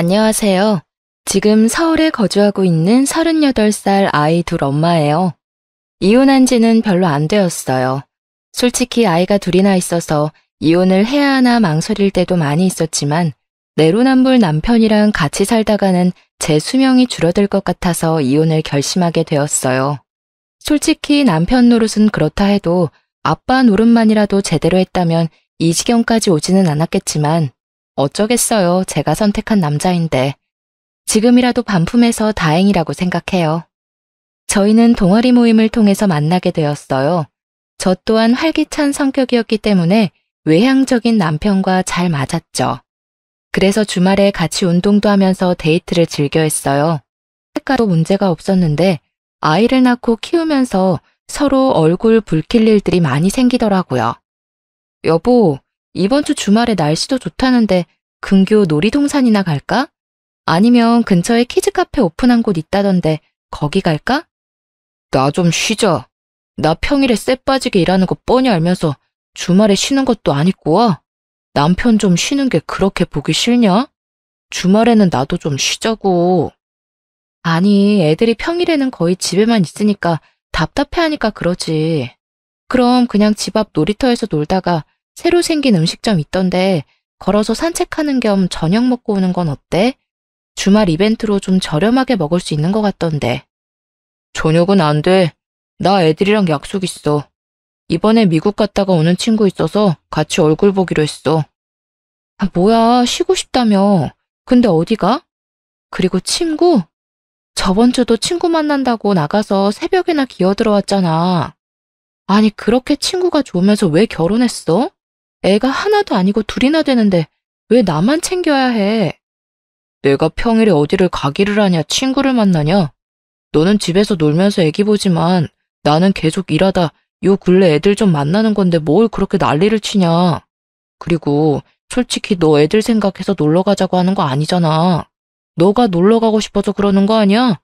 안녕하세요. 지금 서울에 거주하고 있는 38살 아이 둘 엄마예요. 이혼한 지는 별로 안 되었어요. 솔직히 아이가 둘이나 있어서 이혼을 해야 하나 망설일 때도 많이 있었지만 내로남불 남편이랑 같이 살다가는 제 수명이 줄어들 것 같아서 이혼을 결심하게 되었어요. 솔직히 남편 노릇은 그렇다 해도 아빠 노릇만이라도 제대로 했다면 이 지경까지 오지는 않았겠지만 어쩌겠어요. 제가 선택한 남자인데. 지금이라도 반품해서 다행이라고 생각해요. 저희는 동아리 모임을 통해서 만나게 되었어요. 저 또한 활기찬 성격이었기 때문에 외향적인 남편과 잘 맞았죠. 그래서 주말에 같이 운동도 하면서 데이트를 즐겨 했어요. 색깔도 문제가 없었는데 아이를 낳고 키우면서 서로 얼굴 붉힐 일들이 많이 생기더라고요. 여보, 이번 주 주말에 날씨도 좋다는데 근교 놀이동산이나 갈까? 아니면 근처에 키즈카페 오픈한 곳 있다던데 거기 갈까? 나 좀 쉬자. 나 평일에 쎄 빠지게 일하는 거 뻔히 알면서 주말에 쉬는 것도 안 입고 와. 남편 좀 쉬는 게 그렇게 보기 싫냐? 주말에는 나도 좀 쉬자고. 아니, 애들이 평일에는 거의 집에만 있으니까 답답해하니까 그러지. 그럼 그냥 집 앞 놀이터에서 놀다가 새로 생긴 음식점 있던데 걸어서 산책하는 겸 저녁 먹고 오는 건 어때? 주말 이벤트로 좀 저렴하게 먹을 수 있는 것 같던데. 저녁은 안 돼. 나 애들이랑 약속 있어. 이번에 미국 갔다가 오는 친구 있어서 같이 얼굴 보기로 했어. 아, 뭐야, 쉬고 싶다며. 근데 어디 가? 그리고 친구? 저번 주도 친구 만난다고 나가서 새벽에나 기어 들어왔잖아. 아니, 그렇게 친구가 좋으면서 왜 결혼했어? 애가 하나도 아니고 둘이나 되는데 왜 나만 챙겨야 해? 내가 평일에 어디를 가기를 하냐, 친구를 만나냐? 너는 집에서 놀면서 애기 보지만 나는 계속 일하다 요 근래 애들 좀 만나는 건데 뭘 그렇게 난리를 치냐? 그리고 솔직히 너 애들 생각해서 놀러 가자고 하는 거 아니잖아. 너가 놀러 가고 싶어서 그러는 거 아니야?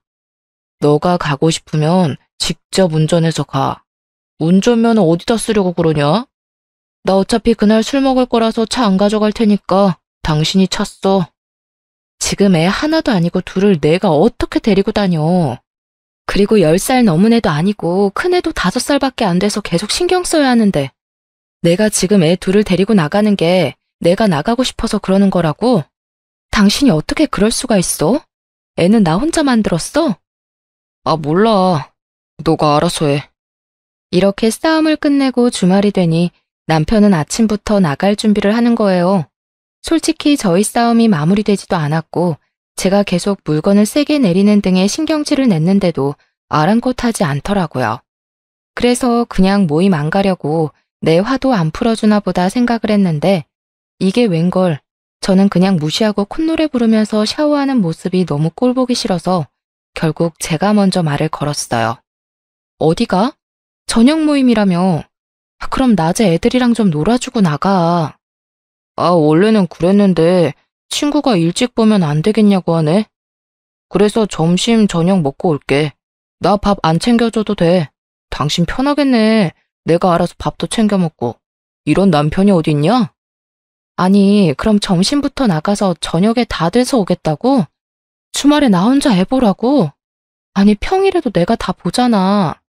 너가 가고 싶으면 직접 운전해서 가. 운전면허 어디다 쓰려고 그러냐? 나 어차피 그날 술 먹을 거라서 차 안 가져갈 테니까 당신이 차 써. 지금 애 하나도 아니고 둘을 내가 어떻게 데리고 다녀. 그리고 10살 넘은 애도 아니고 큰 애도 5살밖에 안 돼서 계속 신경 써야 하는데 내가 지금 애 둘을 데리고 나가는 게 내가 나가고 싶어서 그러는 거라고? 당신이 어떻게 그럴 수가 있어? 애는 나 혼자 만들었어? 아, 몰라. 너가 알아서 해. 이렇게 싸움을 끝내고 주말이 되니 남편은 아침부터 나갈 준비를 하는 거예요. 솔직히 저희 싸움이 마무리되지도 않았고 제가 계속 물건을 세게 내리는 등의 신경질을 냈는데도 아랑곳하지 않더라고요. 그래서 그냥 모임 안 가려고 내 화도 안 풀어주나 보다 생각을 했는데 이게 웬걸 저는 그냥 무시하고 콧노래 부르면서 샤워하는 모습이 너무 꼴보기 싫어서 결국 제가 먼저 말을 걸었어요. 어디가? 저녁 모임이라며. 그럼 낮에 애들이랑 좀 놀아주고 나가. 아, 원래는 그랬는데 친구가 일찍 보면 안 되겠냐고 하네. 그래서 점심, 저녁 먹고 올게. 나 밥 안 챙겨줘도 돼. 당신 편하겠네. 내가 알아서 밥도 챙겨 먹고. 이런 남편이 어딨냐? 아니, 그럼 점심부터 나가서 저녁에 다 돼서 오겠다고? 주말에 나 혼자 애 보라고? 아니, 평일에도 내가 다 보잖아.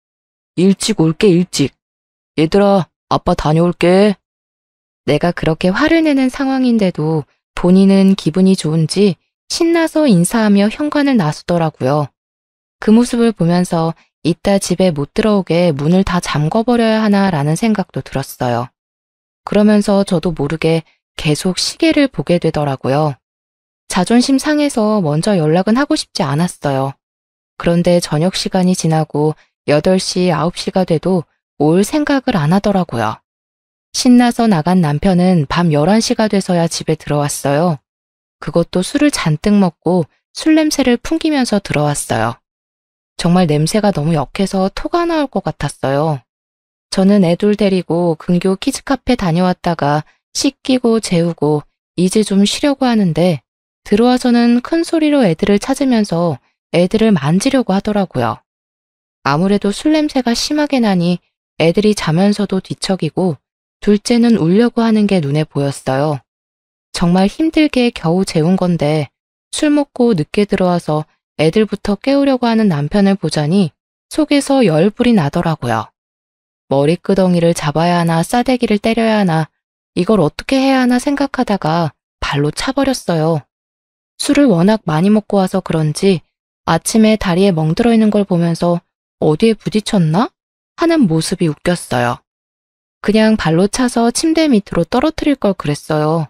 일찍 올게, 일찍. 얘들아, 아빠 다녀올게. 내가 그렇게 화를 내는 상황인데도 본인은 기분이 좋은지 신나서 인사하며 현관을 나서더라고요. 그 모습을 보면서 이따 집에 못 들어오게 문을 다 잠궈버려야 하나라는 생각도 들었어요. 그러면서 저도 모르게 계속 시계를 보게 되더라고요. 자존심 상해서 먼저 연락은 하고 싶지 않았어요. 그런데 저녁 시간이 지나고 8시, 9시가 돼도 올 생각을 안 하더라고요. 신나서 나간 남편은 밤 11시가 돼서야 집에 들어왔어요. 그것도 술을 잔뜩 먹고 술 냄새를 풍기면서 들어왔어요. 정말 냄새가 너무 역해서 토가 나올 것 같았어요. 저는 애들 데리고 근교 키즈카페 다녀왔다가 씻기고 재우고 이제 좀 쉬려고 하는데 들어와서는 큰 소리로 애들을 찾으면서 애들을 만지려고 하더라고요. 아무래도 술 냄새가 심하게 나니 애들이 자면서도 뒤척이고 둘째는 울려고 하는 게 눈에 보였어요. 정말 힘들게 겨우 재운 건데 술 먹고 늦게 들어와서 애들부터 깨우려고 하는 남편을 보자니 속에서 열불이 나더라고요. 머리끄덩이를 잡아야 하나 싸대기를 때려야 하나 이걸 어떻게 해야 하나 생각하다가 발로 차버렸어요. 술을 워낙 많이 먹고 와서 그런지 아침에 다리에 멍들어 있는 걸 보면서 어디에 부딪혔나? 하는 모습이 웃겼어요. 그냥 발로 차서 침대 밑으로 떨어뜨릴 걸 그랬어요.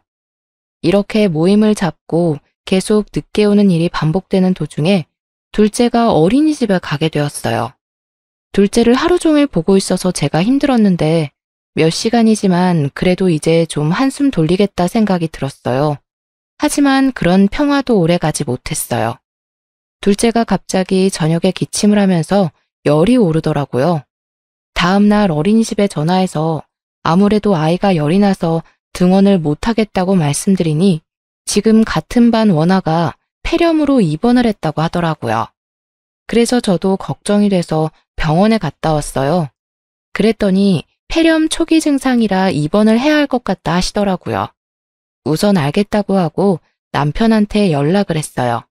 이렇게 모임을 잡고 계속 늦게 오는 일이 반복되는 도중에 둘째가 어린이집에 가게 되었어요. 둘째를 하루 종일 보고 있어서 제가 힘들었는데 몇 시간이지만 그래도 이제 좀 한숨 돌리겠다 생각이 들었어요. 하지만 그런 평화도 오래 가지 못했어요. 둘째가 갑자기 저녁에 기침을 하면서 열이 오르더라고요. 다음 날 어린이집에 전화해서 아무래도 아이가 열이 나서 등원을 못하겠다고 말씀드리니 지금 같은 반 원아가 폐렴으로 입원을 했다고 하더라고요. 그래서 저도 걱정이 돼서 병원에 갔다 왔어요. 그랬더니 폐렴 초기 증상이라 입원을 해야 할 것 같다 하시더라고요. 우선 알겠다고 하고 남편한테 연락을 했어요.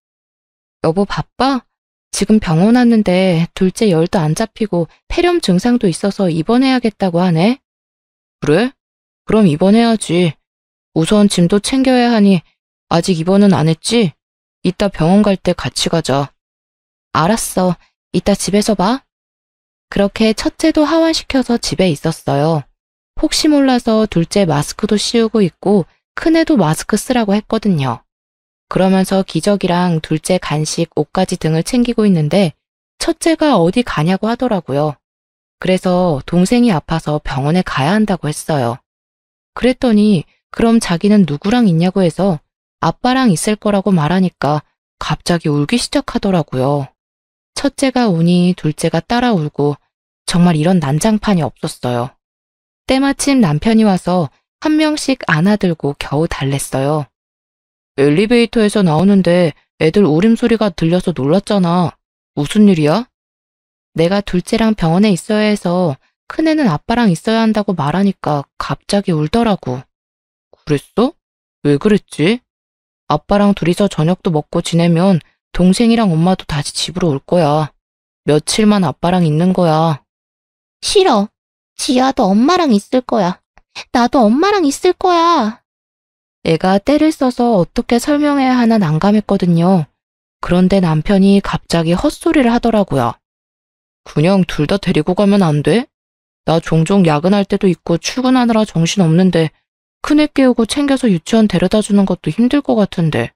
여보 바빠? 지금 병원 왔는데 둘째 열도 안 잡히고 폐렴 증상도 있어서 입원해야겠다고 하네. 그래? 그럼 입원해야지. 우선 짐도 챙겨야 하니 아직 입원은 안 했지? 이따 병원 갈 때 같이 가자. 알았어. 이따 집에서 봐. 그렇게 첫째도 하원시켜서 집에 있었어요. 혹시 몰라서 둘째 마스크도 씌우고 있고 큰애도 마스크 쓰라고 했거든요. 그러면서 기저귀랑 둘째 간식, 옷가지 등을 챙기고 있는데 첫째가 어디 가냐고 하더라고요. 그래서 동생이 아파서 병원에 가야 한다고 했어요. 그랬더니 그럼 자기는 누구랑 있냐고 해서 아빠랑 있을 거라고 말하니까 갑자기 울기 시작하더라고요. 첫째가 우니 둘째가 따라 울고 정말 이런 난장판이 없었어요. 때마침 남편이 와서 한 명씩 안아들고 겨우 달랬어요. 엘리베이터에서 나오는데 애들 울음소리가 들려서 놀랐잖아. 무슨 일이야? 내가 둘째랑 병원에 있어야 해서 큰애는 아빠랑 있어야 한다고 말하니까 갑자기 울더라고. 그랬어? 왜 그랬지? 아빠랑 둘이서 저녁도 먹고 지내면 동생이랑 엄마도 다시 집으로 올 거야. 며칠만 아빠랑 있는 거야. 싫어. 지아도 엄마랑 있을 거야. 나도 엄마랑 있을 거야. 애가 떼를 써서 어떻게 설명해야 하나 난감했거든요. 그런데 남편이 갑자기 헛소리를 하더라고요. 그냥 둘 다 데리고 가면 안 돼? 나 종종 야근할 때도 있고 출근하느라 정신없는데 큰애 깨우고 챙겨서 유치원 데려다 주는 것도 힘들 것 같은데.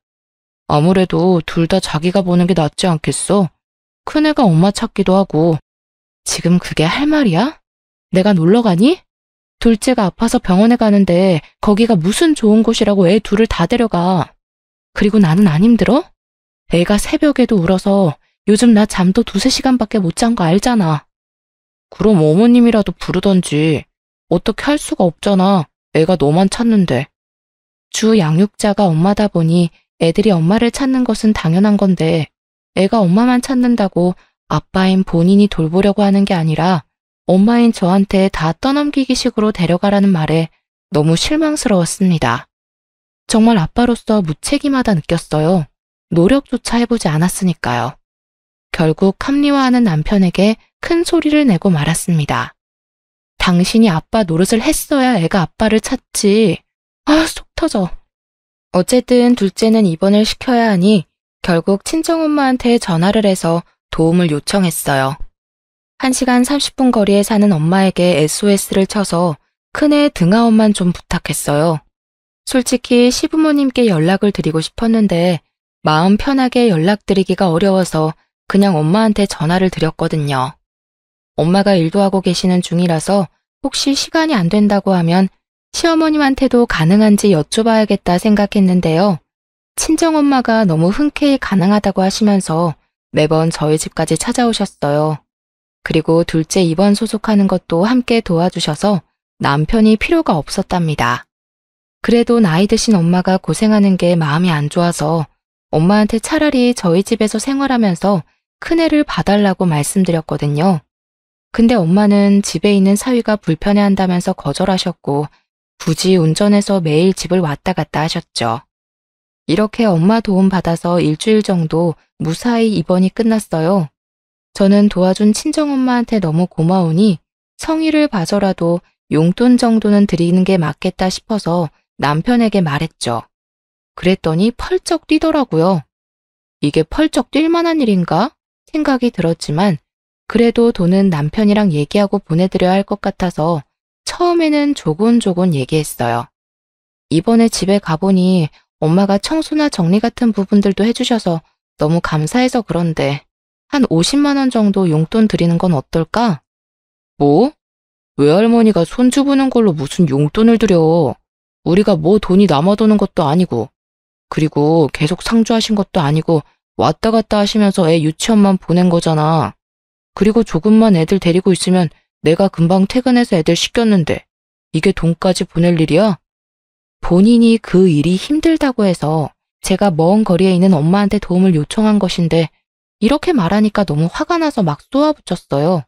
아무래도 둘 다 자기가 보는 게 낫지 않겠어? 큰애가 엄마 찾기도 하고. 지금 그게 할 말이야? 내가 놀러 가니? 둘째가 아파서 병원에 가는데 거기가 무슨 좋은 곳이라고 애 둘을 다 데려가. 그리고 나는 안 힘들어? 애가 새벽에도 울어서 요즘 나 잠도 2~3시간밖에 못 잔 거 알잖아. 그럼 어머님이라도 부르던지. 어떻게 할 수가 없잖아. 애가 너만 찾는데. 주 양육자가 엄마다 보니 애들이 엄마를 찾는 것은 당연한 건데 애가 엄마만 찾는다고 아빠인 본인이 돌보려고 하는 게 아니라 엄마인 저한테 다 떠넘기기 식으로 데려가라는 말에 너무 실망스러웠습니다. 정말 아빠로서 무책임하다 느꼈어요. 노력조차 해보지 않았으니까요. 결국 합리화하는 남편에게 큰 소리를 내고 말았습니다. 당신이 아빠 노릇을 했어야 애가 아빠를 찾지. 아, 속 터져. 어쨌든 둘째는 입원을 시켜야 하니 결국 친정엄마한테 전화를 해서 도움을 요청했어요. 1시간 30분 거리에 사는 엄마에게 SOS를 쳐서 큰애 등하원만 좀 부탁했어요. 솔직히 시부모님께 연락을 드리고 싶었는데 마음 편하게 연락드리기가 어려워서 그냥 엄마한테 전화를 드렸거든요. 엄마가 일도 하고 계시는 중이라서 혹시 시간이 안 된다고 하면 시어머님한테도 가능한지 여쭤봐야겠다 생각했는데요. 친정엄마가 너무 흔쾌히 가능하다고 하시면서 매번 저희 집까지 찾아오셨어요. 그리고 둘째 입원 소속하는 것도 함께 도와주셔서 남편이 필요가 없었답니다. 그래도 나이 드신 엄마가 고생하는 게 마음이 안 좋아서 엄마한테 차라리 저희 집에서 생활하면서 큰애를 봐달라고 말씀드렸거든요. 근데 엄마는 집에 있는 사위가 불편해한다면서 거절하셨고 굳이 운전해서 매일 집을 왔다 갔다 하셨죠. 이렇게 엄마 도움 받아서 일주일 정도 무사히 입원이 끝났어요. 저는 도와준 친정엄마한테 너무 고마우니 성의를 봐서라도 용돈 정도는 드리는 게 맞겠다 싶어서 남편에게 말했죠. 그랬더니 펄쩍 뛰더라고요. 이게 펄쩍 뛸 만한 일인가 생각이 들었지만 그래도 돈은 남편이랑 얘기하고 보내드려야 할 것 같아서 처음에는 조곤조곤 얘기했어요. 이번에 집에 가보니 엄마가 청소나 정리 같은 부분들도 해주셔서 너무 감사해서 그런데 한 50만 원 정도 용돈 드리는 건 어떨까? 뭐? 외할머니가 손주 보는 걸로 무슨 용돈을 드려. 우리가 뭐 돈이 남아도는 것도 아니고 그리고 계속 상주하신 것도 아니고 왔다 갔다 하시면서 애 유치원만 보낸 거잖아. 그리고 조금만 애들 데리고 있으면 내가 금방 퇴근해서 애들 씻겼는데 이게 돈까지 보낼 일이야? 본인이 그 일이 힘들다고 해서 제가 먼 거리에 있는 엄마한테 도움을 요청한 것인데 이렇게 말하니까 너무 화가 나서 막 쏘아붙였어요.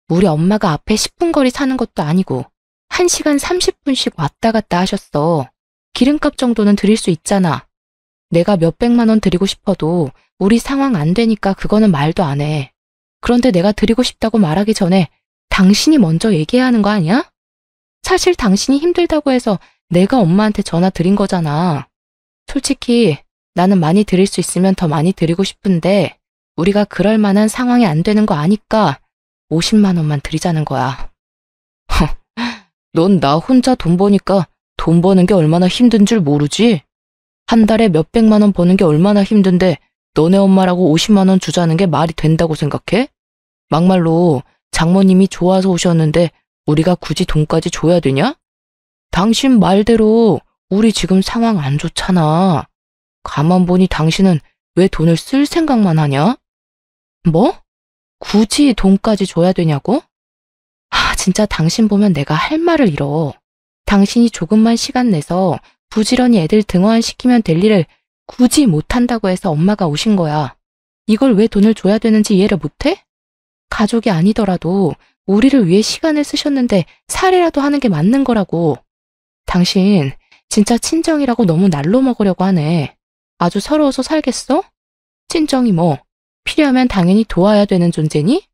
우리 엄마가 앞에 10분 거리 사는 것도 아니고 1시간 30분씩 왔다 갔다 하셨어. 기름값 정도는 드릴 수 있잖아. 내가 몇백만 원 드리고 싶어도 우리 상황 안 되니까 그거는 말도 안 해. 그런데 내가 드리고 싶다고 말하기 전에 당신이 먼저 얘기해야 하는 거 아니야? 사실 당신이 힘들다고 해서 내가 엄마한테 전화 드린 거잖아. 솔직히 나는 많이 드릴 수 있으면 더 많이 드리고 싶은데 우리가 그럴 만한 상황이 안 되는 거 아니까 50만 원만 드리자는 거야. 넌 나 혼자 돈 버니까 돈 버는 게 얼마나 힘든 줄 모르지? 한 달에 몇백만 원 버는 게 얼마나 힘든데 너네 엄마라고 50만 원 주자는 게 말이 된다고 생각해? 막말로 장모님이 좋아서 오셨는데 우리가 굳이 돈까지 줘야 되냐? 당신 말대로 우리 지금 상황 안 좋잖아. 가만 보니 당신은 왜 돈을 쓸 생각만 하냐? 뭐? 굳이 돈까지 줘야 되냐고? 진짜 당신 보면 내가 할 말을 잃어. 당신이 조금만 시간 내서 부지런히 애들 등하원시키면 될 일을 굳이 못한다고 해서 엄마가 오신 거야. 이걸 왜 돈을 줘야 되는지 이해를 못해? 가족이 아니더라도 우리를 위해 시간을 쓰셨는데 살이라도 하는 게 맞는 거라고. 당신 진짜 친정이라고 너무 날로 먹으려고 하네. 아주 서러워서 살겠어? 친정이 뭐 필요하면 당연히 도와야 되는 존재니?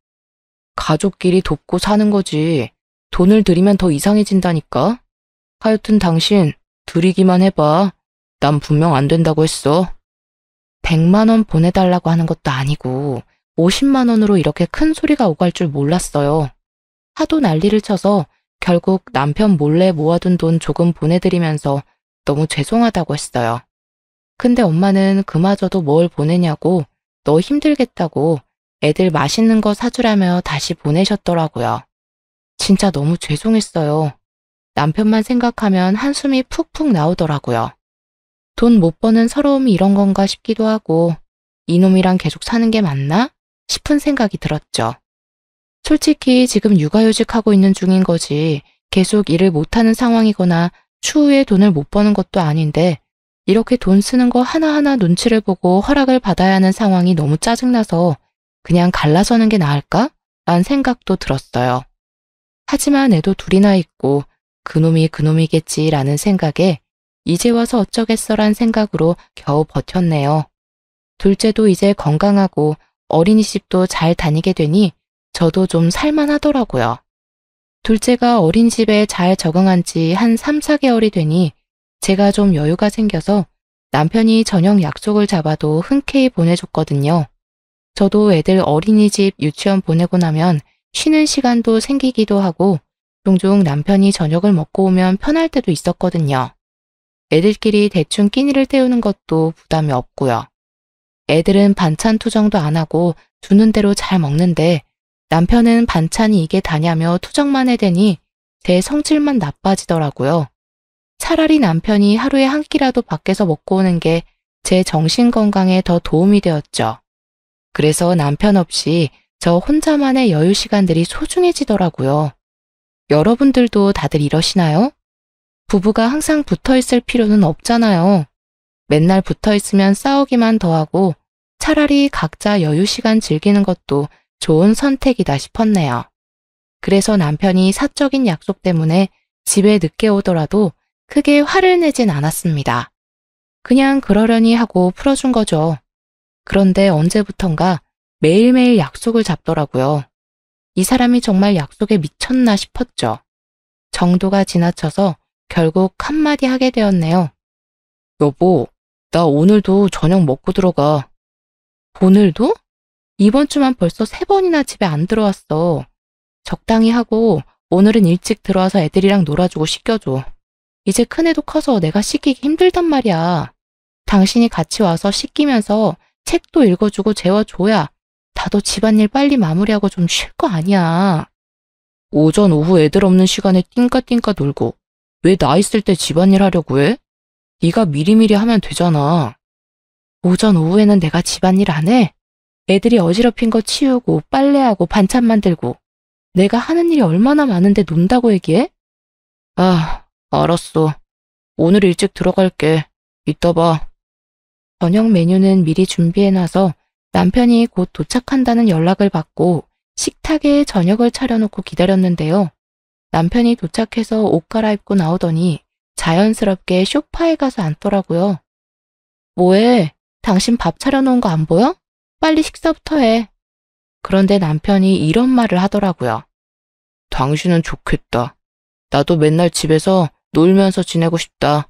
가족끼리 돕고 사는 거지. 돈을 들이면 더 이상해진다니까. 하여튼 당신 드리기만 해봐. 난 분명 안 된다고 했어. 100만 원 보내달라고 하는 것도 아니고 50만 원으로 이렇게 큰 소리가 오갈 줄 몰랐어요. 하도 난리를 쳐서 결국 남편 몰래 모아둔 돈 조금 보내드리면서 너무 죄송하다고 했어요. 근데 엄마는 그마저도 뭘 보내냐고 너 힘들겠다고 애들 맛있는 거 사주라며 다시 보내셨더라고요. 진짜 너무 죄송했어요. 남편만 생각하면 한숨이 푹푹 나오더라고요. 돈 못 버는 서러움이 이런 건가 싶기도 하고 이놈이랑 계속 사는 게 맞나 싶은 생각이 들었죠. 솔직히 지금 육아휴직하고 있는 중인 거지 계속 일을 못하는 상황이거나 추후에 돈을 못 버는 것도 아닌데 이렇게 돈 쓰는 거 하나하나 눈치를 보고 허락을 받아야 하는 상황이 너무 짜증나서 그냥 갈라서는 게 나을까? 라는 생각도 들었어요. 하지만 애도 둘이나 있고 그놈이 그놈이겠지라는 생각에 이제 와서 어쩌겠어란 생각으로 겨우 버텼네요. 둘째도 이제 건강하고 어린이집도 잘 다니게 되니 저도 좀 살만하더라고요. 둘째가 어린이집에 잘 적응한 지 한 3, 4개월이 되니 제가 좀 여유가 생겨서 남편이 저녁 약속을 잡아도 흔쾌히 보내줬거든요. 저도 애들 어린이집, 유치원 보내고 나면 쉬는 시간도 생기기도 하고 종종 남편이 저녁을 먹고 오면 편할 때도 있었거든요. 애들끼리 대충 끼니를 때우는 것도 부담이 없고요. 애들은 반찬 투정도 안 하고 주는 대로 잘 먹는데 남편은 반찬이 이게 다냐며 투정만 해대니 제 성질만 나빠지더라고요. 차라리 남편이 하루에 한 끼라도 밖에서 먹고 오는 게 제 정신 건강에 더 도움이 되었죠. 그래서 남편 없이 저 혼자만의 여유 시간들이 소중해지더라고요. 여러분들도 다들 이러시나요? 부부가 항상 붙어 있을 필요는 없잖아요. 맨날 붙어 있으면 싸우기만 더하고 차라리 각자 여유 시간 즐기는 것도 좋은 선택이다 싶었네요. 그래서 남편이 사적인 약속 때문에 집에 늦게 오더라도 크게 화를 내진 않았습니다. 그냥 그러려니 하고 풀어준 거죠. 그런데 언제부턴가 매일매일 약속을 잡더라고요. 이 사람이 정말 약속에 미쳤나 싶었죠. 정도가 지나쳐서 결국 한마디 하게 되었네요. 여보, 나 오늘도 저녁 먹고 들어가. 오늘도? 이번 주만 벌써 3번이나 집에 안 들어왔어. 적당히 하고 오늘은 일찍 들어와서 애들이랑 놀아주고 씻겨줘. 이제 큰애도 커서 내가 씻기기 힘들단 말이야. 당신이 같이 와서 씻기면서 책도 읽어주고 재워줘야 나도 집안일 빨리 마무리하고 좀 쉴 거 아니야. 오전 오후 애들 없는 시간에 띵까띵까 놀고 왜 나 있을 때 집안일 하려고 해? 네가 미리미리 하면 되잖아. 오전 오후에는 내가 집안일 안 해? 애들이 어지럽힌 거 치우고 빨래하고 반찬 만들고 내가 하는 일이 얼마나 많은데 논다고 얘기해? 아, 알았어. 오늘 일찍 들어갈게. 이따 봐. 저녁 메뉴는 미리 준비해놔서 남편이 곧 도착한다는 연락을 받고 식탁에 저녁을 차려놓고 기다렸는데요. 남편이 도착해서 옷 갈아입고 나오더니 자연스럽게 소파에 가서 앉더라고요. 뭐해? 당신 밥 차려놓은 거 안 보여? 빨리 식사부터 해. 그런데 남편이 이런 말을 하더라고요. 당신은 좋겠다. 나도 맨날 집에서 놀면서 지내고 싶다.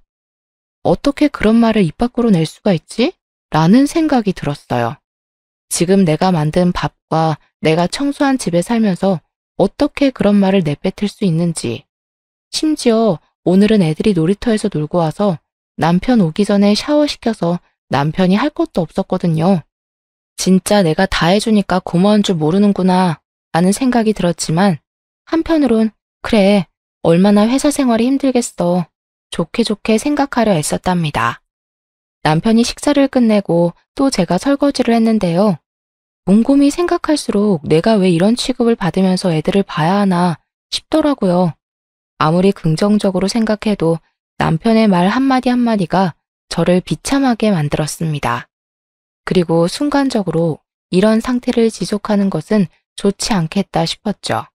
어떻게 그런 말을 입 밖으로 낼 수가 있지? 라는 생각이 들었어요. 지금 내가 만든 밥과 내가 청소한 집에 살면서 어떻게 그런 말을 내뱉을 수 있는지. 심지어 오늘은 애들이 놀이터에서 놀고 와서 남편 오기 전에 샤워시켜서 남편이 할 것도 없었거든요. 진짜 내가 다 해주니까 고마운 줄 모르는구나 라는 생각이 들었지만 한편으론 그래, 얼마나 회사 생활이 힘들겠어. 좋게 좋게 생각하려 애썼답니다. 남편이 식사를 끝내고 또 제가 설거지를 했는데요. 곰곰이 생각할수록 내가 왜 이런 취급을 받으면서 애들을 봐야 하나 싶더라고요. 아무리 긍정적으로 생각해도 남편의 말 한마디 한마디가 저를 비참하게 만들었습니다. 그리고 순간적으로 이런 상태를 지속하는 것은 좋지 않겠다 싶었죠.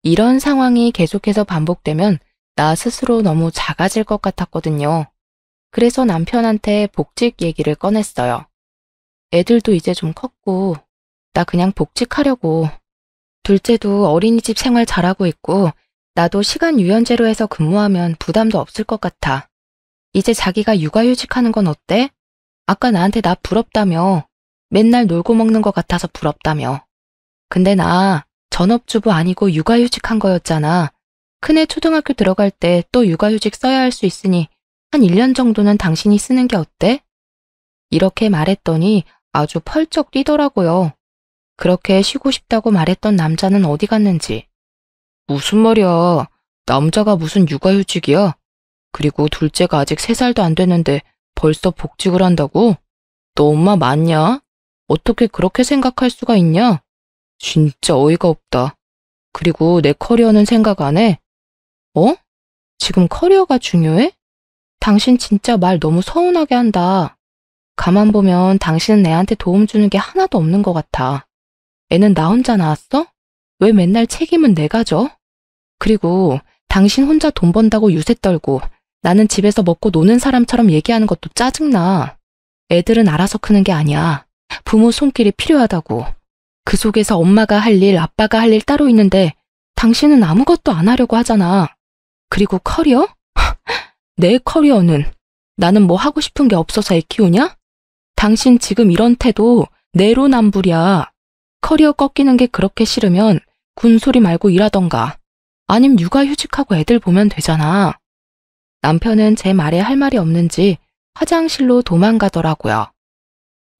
이런 상황이 계속해서 반복되면 나 스스로 너무 작아질 것 같았거든요. 그래서 남편한테 복직 얘기를 꺼냈어요. 애들도 이제 좀 컸고 나 그냥 복직하려고. 둘째도 어린이집 생활 잘하고 있고 나도 시간 유연제로 해서 근무하면 부담도 없을 것 같아. 이제 자기가 육아휴직하는 건 어때? 아까 나한테 나 부럽다며. 맨날 놀고 먹는 것 같아서 부럽다며. 근데 나 전업주부 아니고 육아휴직한 거였잖아. 큰애 초등학교 들어갈 때 또 육아휴직 써야 할 수 있으니 한 1년 정도는 당신이 쓰는 게 어때? 이렇게 말했더니 아주 펄쩍 뛰더라고요. 그렇게 쉬고 싶다고 말했던 남자는 어디 갔는지. 무슨 말이야. 남자가 무슨 육아휴직이야? 그리고 둘째가 아직 3살도 안 됐는데 벌써 복직을 한다고? 너 엄마 맞냐? 어떻게 그렇게 생각할 수가 있냐? 진짜 어이가 없다. 그리고 내 커리어는 생각 안 해? 어? 지금 커리어가 중요해? 당신 진짜 말 너무 서운하게 한다. 가만 보면 당신은 애한테 도움 주는 게 하나도 없는 것 같아. 애는 나 혼자 낳았어? 왜 맨날 책임은 내가 져? 그리고 당신 혼자 돈 번다고 유세 떨고 나는 집에서 먹고 노는 사람처럼 얘기하는 것도 짜증나. 애들은 알아서 크는 게 아니야. 부모 손길이 필요하다고. 그 속에서 엄마가 할 일, 아빠가 할 일 따로 있는데 당신은 아무것도 안 하려고 하잖아. 그리고 커리어? 내 커리어는 나는 뭐 하고 싶은 게 없어서 애 키우냐? 당신 지금 이런 태도 내로남불이야. 커리어 꺾이는 게 그렇게 싫으면 군소리 말고 일하던가. 아님 육아휴직하고 애들 보면 되잖아. 남편은 제 말에 할 말이 없는지 화장실로 도망가더라고요.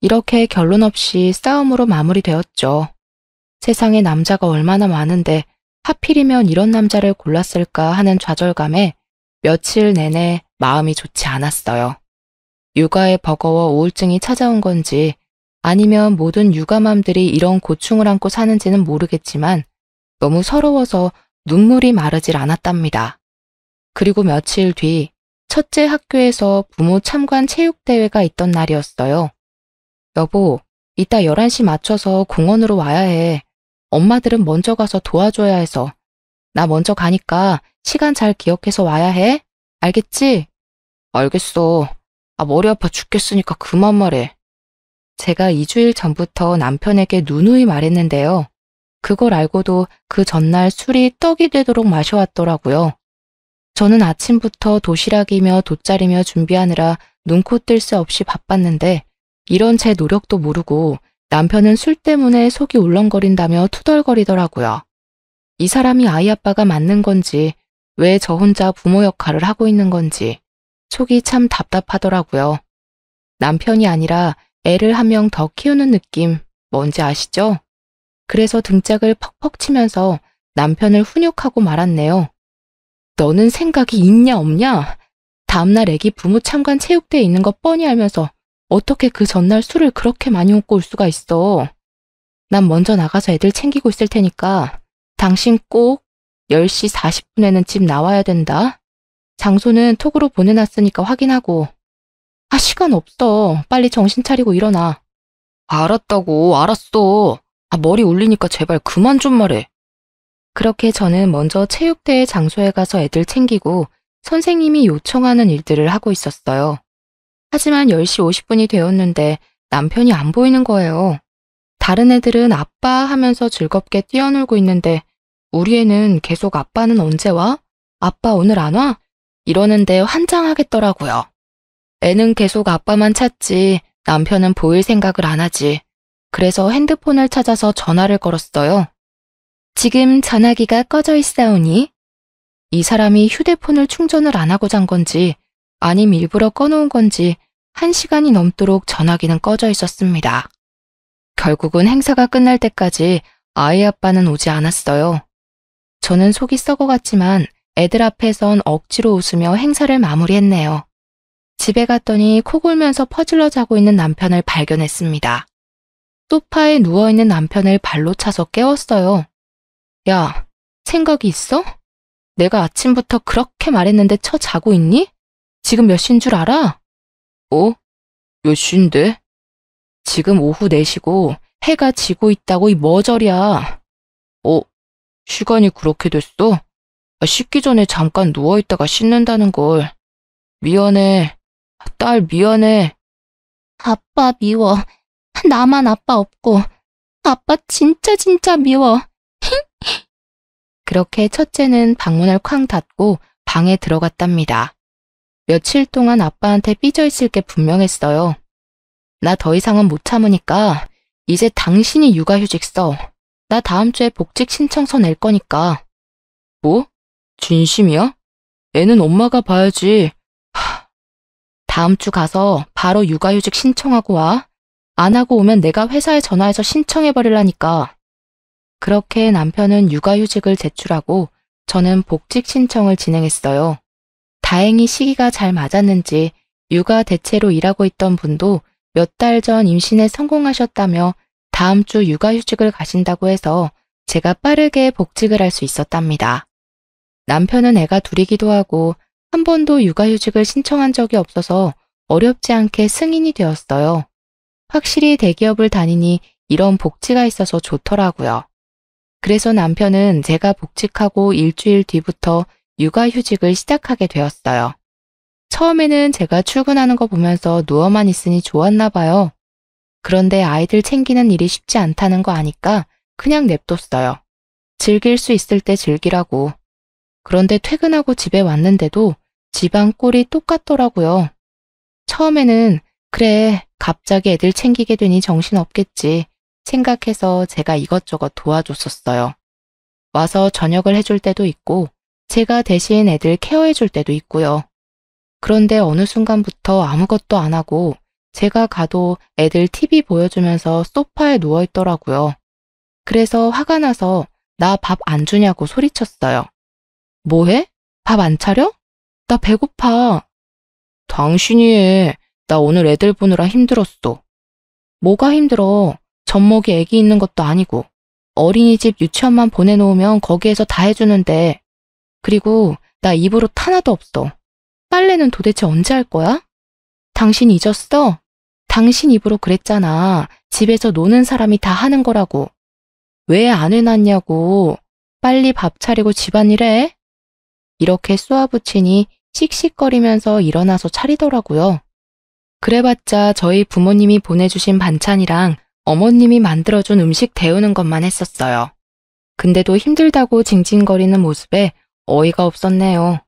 이렇게 결론 없이 싸움으로 마무리되었죠. 세상에 남자가 얼마나 많은데 하필이면 이런 남자를 골랐을까 하는 좌절감에 며칠 내내 마음이 좋지 않았어요. 육아에 버거워 우울증이 찾아온 건지 아니면 모든 육아맘들이 이런 고충을 안고 사는지는 모르겠지만 너무 서러워서 눈물이 마르질 않았답니다. 그리고 며칠 뒤 첫째 학교에서 부모 참관 체육대회가 있던 날이었어요. 여보, 이따 11시 맞춰서 공원으로 와야 해. 엄마들은 먼저 가서 도와줘야 해서. 나 먼저 가니까 시간 잘 기억해서 와야 해. 알겠지? 알겠어. 머리 아파 죽겠으니까 그만 말해. 제가 2주일 전부터 남편에게 누누이 말했는데요. 그걸 알고도 그 전날 술이 떡이 되도록 마셔왔더라고요. 저는 아침부터 도시락이며 돗자리며 준비하느라 눈코 뜰 새 없이 바빴는데 이런 제 노력도 모르고 남편은 술 때문에 속이 울렁거린다며 투덜거리더라고요. 이 사람이 아이 아빠가 맞는 건지 왜 저 혼자 부모 역할을 하고 있는 건지 속이 참 답답하더라고요. 남편이 아니라 애를 한 명 더 키우는 느낌 뭔지 아시죠? 그래서 등짝을 퍽퍽 치면서 남편을 훈육하고 말았네요. 너는 생각이 있냐 없냐? 다음날 애기 부모 참관 체육대회 있는 거 뻔히 알면서 어떻게 그 전날 술을 그렇게 많이 먹고 올 수가 있어? 난 먼저 나가서 애들 챙기고 있을 테니까 당신 꼭 10시 40분에는 집 나와야 된다. 장소는 톡으로 보내놨으니까 확인하고. 시간 없어. 빨리 정신 차리고 일어나. 알았다고, 알았어. 머리 울리니까 제발 그만 좀 말해. 그렇게 저는 먼저 체육대회 장소에 가서 애들 챙기고 선생님이 요청하는 일들을 하고 있었어요. 하지만 10시 50분이 되었는데 남편이 안 보이는 거예요. 다른 애들은 아빠 하면서 즐겁게 뛰어놀고 있는데 우리 애는 계속 아빠는 언제 와? 아빠 오늘 안 와? 이러는데 환장하겠더라고요. 애는 계속 아빠만 찾지 남편은 보일 생각을 안 하지. 그래서 핸드폰을 찾아서 전화를 걸었어요. 지금 전화기가 꺼져 있사오니? 이 사람이 휴대폰을 충전을 안 하고 잔 건지 아님 일부러 꺼놓은 건지 1시간이 넘도록 전화기는 꺼져 있었습니다. 결국은 행사가 끝날 때까지 아이 아빠는 오지 않았어요. 저는 속이 썩어갔지만 애들 앞에선 억지로 웃으며 행사를 마무리했네요. 집에 갔더니 코 골면서 퍼질러 자고 있는 남편을 발견했습니다. 소파에 누워있는 남편을 발로 차서 깨웠어요. 야, 생각이 있어? 내가 아침부터 그렇게 말했는데 자고 있니? 지금 몇 시인 줄 알아? 몇 시인데? 지금 오후 4시고 해가 지고 있다고 이 머저리야. 시간이 그렇게 됐어? 씻기 전에 잠깐 누워있다가 씻는다는 걸. 미안해. 딸 미안해. 아빠 미워. 나만 아빠 없고. 아빠 진짜 미워. 그렇게 첫째는 방문을 쾅 닫고 방에 들어갔답니다. 며칠 동안 아빠한테 삐져 있을 게 분명했어요. 나 더 이상은 못 참으니까 이제 당신이 육아휴직 써. 나 다음 주에 복직 신청서 낼 거니까. 뭐? 진심이야? 애는 엄마가 봐야지. 다음 주 가서 바로 육아휴직 신청하고 와. 안 하고 오면 내가 회사에 전화해서 신청해버리라니까. 그렇게 남편은 육아휴직을 제출하고 저는 복직 신청을 진행했어요. 다행히 시기가 잘 맞았는지 육아 대체로 일하고 있던 분도 몇 달 전 임신에 성공하셨다며 다음 주 육아휴직을 가신다고 해서 제가 빠르게 복직을 할 수 있었답니다. 남편은 애가 둘이기도 하고 한 번도 육아휴직을 신청한 적이 없어서 어렵지 않게 승인이 되었어요. 확실히 대기업을 다니니 이런 복지가 있어서 좋더라고요. 그래서 남편은 제가 복직하고 일주일 뒤부터 육아휴직을 시작하게 되었어요. 처음에는 제가 출근하는 거 보면서 누워만 있으니 좋았나 봐요. 그런데 아이들 챙기는 일이 쉽지 않다는 거 아니까 그냥 냅뒀어요. 즐길 수 있을 때 즐기라고. 그런데 퇴근하고 집에 왔는데도 집안 꼴이 똑같더라고요. 처음에는 그래, 갑자기 애들 챙기게 되니 정신없겠지 생각해서 제가 이것저것 도와줬었어요. 와서 저녁을 해줄 때도 있고 제가 대신 애들 케어해줄 때도 있고요. 그런데 어느 순간부터 아무것도 안 하고 제가 가도 애들 TV 보여주면서 소파에 누워있더라고요. 그래서 화가 나서 나 밥 안 주냐고 소리쳤어요. 뭐해? 밥 안 차려? 나 배고파. 당신이 해. 나 오늘 애들 보느라 힘들었어. 뭐가 힘들어? 젖먹이 애기 있는 것도 아니고 어린이집 유치원만 보내놓으면 거기에서 다 해주는데. 그리고 나 입으로 하나도 없어. 빨래는 도대체 언제 할 거야? 당신 잊었어? 당신 입으로 그랬잖아. 집에서 노는 사람이 다 하는 거라고. 왜 안 해놨냐고. 빨리 밥 차리고 집안일 해. 이렇게 쏘아붙이니 씩씩거리면서 일어나서 차리더라고요. 그래봤자 저희 부모님이 보내주신 반찬이랑 어머님이 만들어준 음식 데우는 것만 했었어요. 근데도 힘들다고 징징거리는 모습에 어이가 없었네요.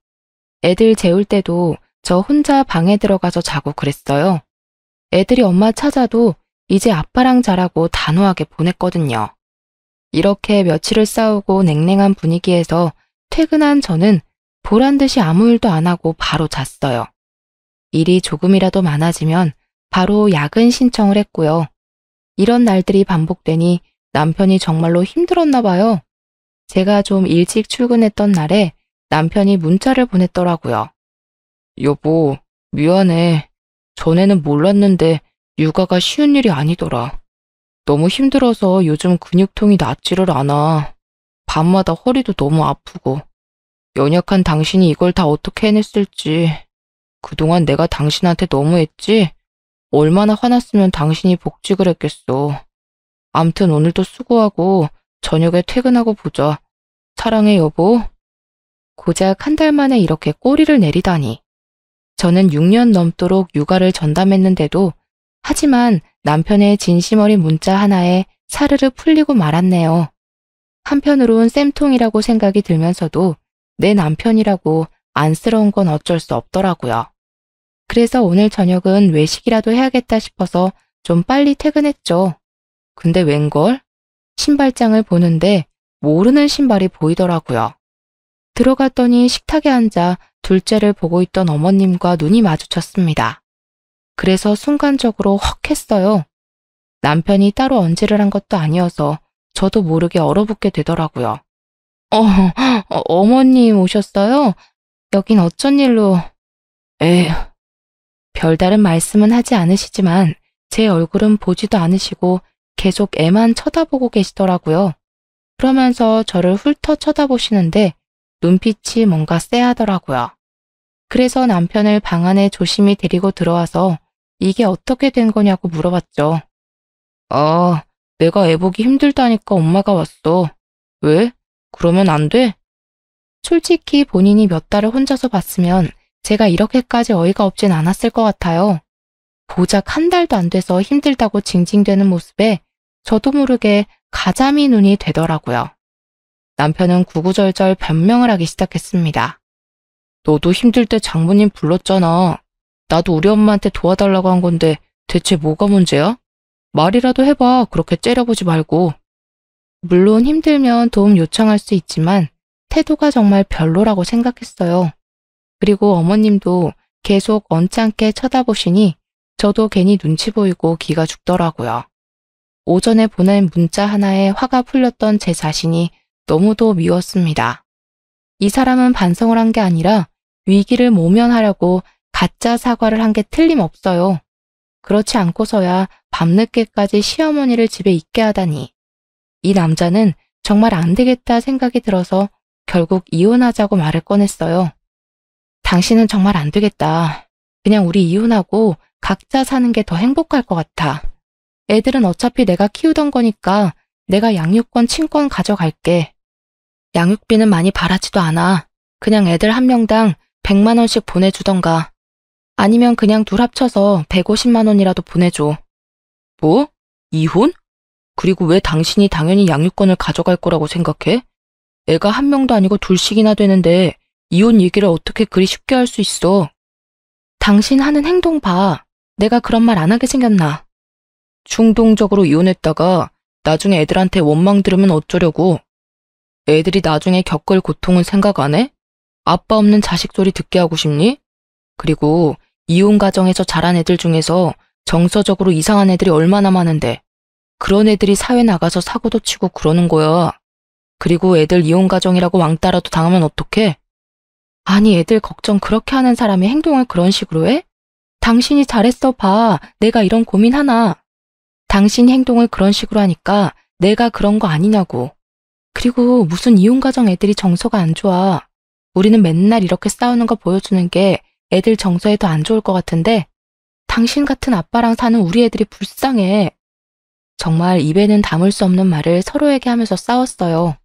애들 재울 때도 저 혼자 방에 들어가서 자고 그랬어요. 애들이 엄마 찾아도 이제 아빠랑 자라고 단호하게 보냈거든요. 이렇게 며칠을 싸우고 냉랭한 분위기에서 퇴근한 저는 보란 듯이 아무 일도 안 하고 바로 잤어요. 일이 조금이라도 많아지면 바로 야근 신청을 했고요. 이런 날들이 반복되니 남편이 정말로 힘들었나 봐요. 제가 좀 일찍 출근했던 날에 남편이 문자를 보냈더라고요. 여보, 미안해. 전에는 몰랐는데 육아가 쉬운 일이 아니더라. 너무 힘들어서 요즘 근육통이 낫지를 않아. 밤마다 허리도 너무 아프고. 연약한 당신이 이걸 다 어떻게 해냈을지. 그동안 내가 당신한테 너무했지? 얼마나 화났으면 당신이 복직을 했겠어. 암튼 오늘도 수고하고 저녁에 퇴근하고 보자. 사랑해, 여보. 고작 한 달 만에 이렇게 꼬리를 내리다니. 저는 6년 넘도록 육아를 전담했는데도 하지만 남편의 진심 어린 문자 하나에 사르르 풀리고 말았네요. 한편으론 쌤통이라고 생각이 들면서도 내 남편이라고 안쓰러운 건 어쩔 수 없더라고요. 그래서 오늘 저녁은 외식이라도 해야겠다 싶어서 좀 빨리 퇴근했죠. 근데 웬걸? 신발장을 보는데 모르는 신발이 보이더라고요. 들어갔더니 식탁에 앉아 둘째를 보고 있던 어머님과 눈이 마주쳤습니다. 그래서 순간적으로 헉 했어요. 남편이 따로 언질을 한 것도 아니어서 저도 모르게 얼어붙게 되더라고요. 어머님 오셨어요? 여긴 어쩐 일로... 에휴. 별다른 말씀은 하지 않으시지만 제 얼굴은 보지도 않으시고 계속 애만 쳐다보고 계시더라고요. 그러면서 저를 훑어 쳐다보시는데 눈빛이 뭔가 쎄하더라고요. 그래서 남편을 방 안에 조심히 데리고 들어와서 이게 어떻게 된 거냐고 물어봤죠. 내가 애 보기 힘들다니까 엄마가 왔어. 왜? 그러면 안 돼? 솔직히 본인이 몇 달을 혼자서 봤으면 제가 이렇게까지 어이가 없진 않았을 것 같아요. 고작 한 달도 안 돼서 힘들다고 징징대는 모습에 저도 모르게 가자미 눈이 되더라고요. 남편은 구구절절 변명을 하기 시작했습니다. 너도 힘들 때 장모님 불렀잖아. 나도 우리 엄마한테 도와달라고 한 건데 대체 뭐가 문제야? 말이라도 해봐. 그렇게 째려보지 말고. 물론 힘들면 도움 요청할 수 있지만 태도가 정말 별로라고 생각했어요. 그리고 어머님도 계속 언짢게 쳐다보시니 저도 괜히 눈치 보이고 기가 죽더라고요. 오전에 보낸 문자 하나에 화가 풀렸던 제 자신이 너무도 미웠습니다. 이 사람은 반성을 한 게 아니라 위기를 모면하려고 가짜 사과를 한 게 틀림없어요. 그렇지 않고서야 밤늦게까지 시어머니를 집에 있게 하다니. 이 남자는 정말 안 되겠다 생각이 들어서 결국 이혼하자고 말을 꺼냈어요. 당신은 정말 안 되겠다. 그냥 우리 이혼하고 각자 사는 게 더 행복할 것 같아. 애들은 어차피 내가 키우던 거니까 내가 양육권 친권 가져갈게. 양육비는 많이 바라지도 않아. 그냥 애들 한 명당 100만 원씩 보내주던가. 아니면 그냥 둘 합쳐서 150만 원이라도 보내줘. 뭐? 이혼? 그리고 왜 당신이 당연히 양육권을 가져갈 거라고 생각해? 애가 한 명도 아니고 둘씩이나 되는데 이혼 얘기를 어떻게 그리 쉽게 할 수 있어? 당신 하는 행동 봐. 내가 그런 말 안 하게 생겼나? 충동적으로 이혼했다가 나중에 애들한테 원망 들으면 어쩌려고? 애들이 나중에 겪을 고통은 생각 안 해? 아빠 없는 자식 소리 듣게 하고 싶니? 그리고 이혼 가정에서 자란 애들 중에서 정서적으로 이상한 애들이 얼마나 많은데 그런 애들이 사회 나가서 사고도 치고 그러는 거야. 그리고 애들 이혼 가정이라고 왕따라도 당하면 어떡해? 아니 애들 걱정 그렇게 하는 사람이 행동을 그런 식으로 해? 당신이 잘했어 봐. 내가 이런 고민하나. 당신이 행동을 그런 식으로 하니까 내가 그런 거 아니냐고. 그리고 무슨 이혼 가정 애들이 정서가 안 좋아. 우리는 맨날 이렇게 싸우는 거 보여주는 게 애들 정서에 더 안 좋을 것 같은데 당신 같은 아빠랑 사는 우리 애들이 불쌍해. 정말 입에는 담을 수 없는 말을 서로에게 하면서 싸웠어요.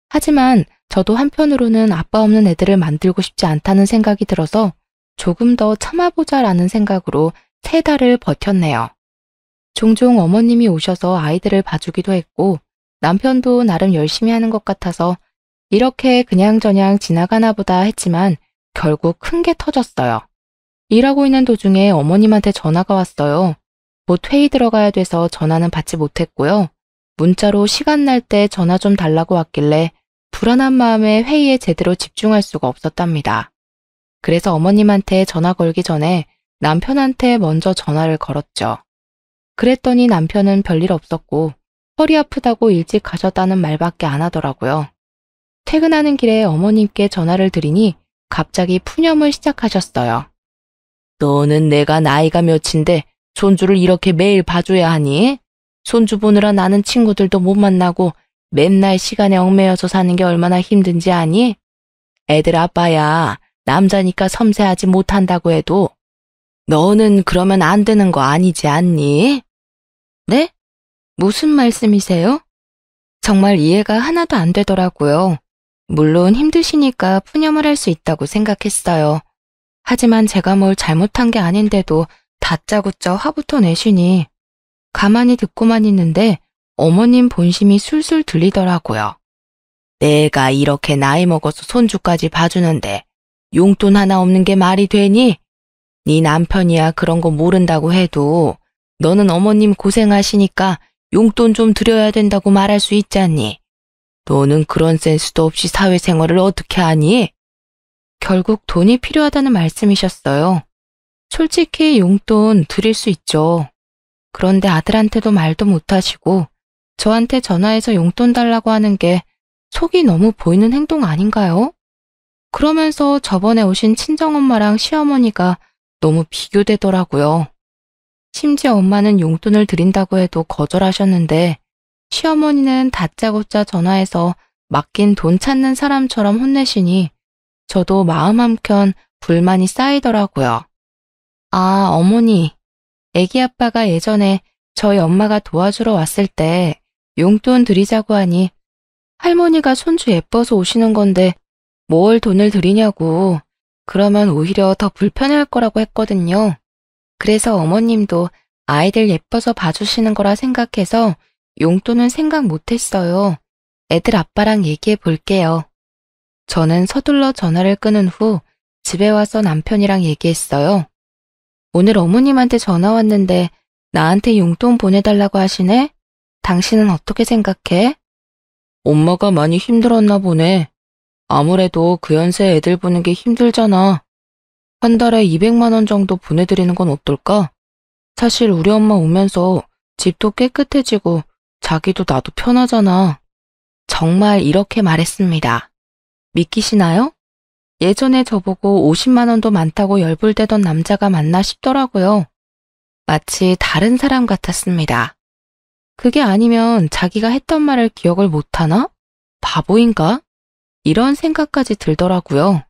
하지만 저도 한편으로는 아빠 없는 애들을 만들고 싶지 않다는 생각이 들어서 조금 더 참아보자라는 생각으로 3달을 버텼네요. 종종 어머님이 오셔서 아이들을 봐주기도 했고 남편도 나름 열심히 하는 것 같아서 이렇게 그냥저냥 지나가나 보다 했지만 결국 큰 게 터졌어요. 일하고 있는 도중에 어머님한테 전화가 왔어요. 곧 회의 들어가야 돼서 전화는 받지 못했고요. 문자로 시간 날 때 전화 좀 달라고 왔길래 불안한 마음에 회의에 제대로 집중할 수가 없었답니다. 그래서 어머님한테 전화 걸기 전에 남편한테 먼저 전화를 걸었죠. 그랬더니 남편은 별일 없었고 허리 아프다고 일찍 가셨다는 말밖에 안 하더라고요. 퇴근하는 길에 어머님께 전화를 드리니 갑자기 푸념을 시작하셨어요. 너는 내가 나이가 몇인데 손주를 이렇게 매일 봐줘야 하니? 손주 보느라 나는 친구들도 못 만나고 맨날 시간에 얽매여서 사는 게 얼마나 힘든지 아니? 애들 아빠야, 남자니까 섬세하지 못한다고 해도 너는 그러면 안 되는 거 아니지 않니? 네? 무슨 말씀이세요? 정말 이해가 하나도 안 되더라고요. 물론 힘드시니까 푸념을 할 수 있다고 생각했어요. 하지만 제가 뭘 잘못한 게 아닌데도 다짜고짜 화부터 내시니 가만히 듣고만 있는데 어머님 본심이 술술 들리더라고요. 내가 이렇게 나이 먹어서 손주까지 봐주는데 용돈 하나 없는 게 말이 되니? 네 남편이야 그런 거 모른다고 해도 너는 어머님 고생하시니까 용돈 좀 드려야 된다고 말할 수 있지 않니? 너는 그런 센스도 없이 사회생활을 어떻게 하니? 결국 돈이 필요하다는 말씀이셨어요. 솔직히 용돈 드릴 수 있죠. 그런데 아들한테도 말도 못하시고 저한테 전화해서 용돈 달라고 하는 게 속이 너무 보이는 행동 아닌가요? 그러면서 저번에 오신 친정엄마랑 시어머니가 너무 비교되더라고요. 심지어 엄마는 용돈을 드린다고 해도 거절하셨는데 시어머니는 다짜고짜 전화해서 맡긴 돈 찾는 사람처럼 혼내시니 저도 마음 한켠 불만이 쌓이더라고요. 아, 어머니. 애기 아빠가 예전에 저희 엄마가 도와주러 왔을 때 용돈 드리자고 하니 할머니가 손주 예뻐서 오시는 건데 뭘 돈을 드리냐고. 그러면 오히려 더 불편해할 거라고 했거든요. 그래서 어머님도 아이들 예뻐서 봐주시는 거라 생각해서 용돈은 생각 못했어요. 애들 아빠랑 얘기해 볼게요. 저는 서둘러 전화를 끊은 후 집에 와서 남편이랑 얘기했어요. 오늘 어머님한테 전화 왔는데 나한테 용돈 보내달라고 하시네? 당신은 어떻게 생각해? 엄마가 많이 힘들었나 보네. 아무래도 그 연세 애들 보는 게 힘들잖아. 한 달에 200만 원 정도 보내드리는 건 어떨까? 사실 우리 엄마 오면서 집도 깨끗해지고 자기도 나도 편하잖아. 정말 이렇게 말했습니다. 믿기시나요? 예전에 저보고 50만 원도 많다고 열불대던 남자가 맞나 싶더라고요. 마치 다른 사람 같았습니다. 그게 아니면 자기가 했던 말을 기억을 못하나? 바보인가? 이런 생각까지 들더라고요.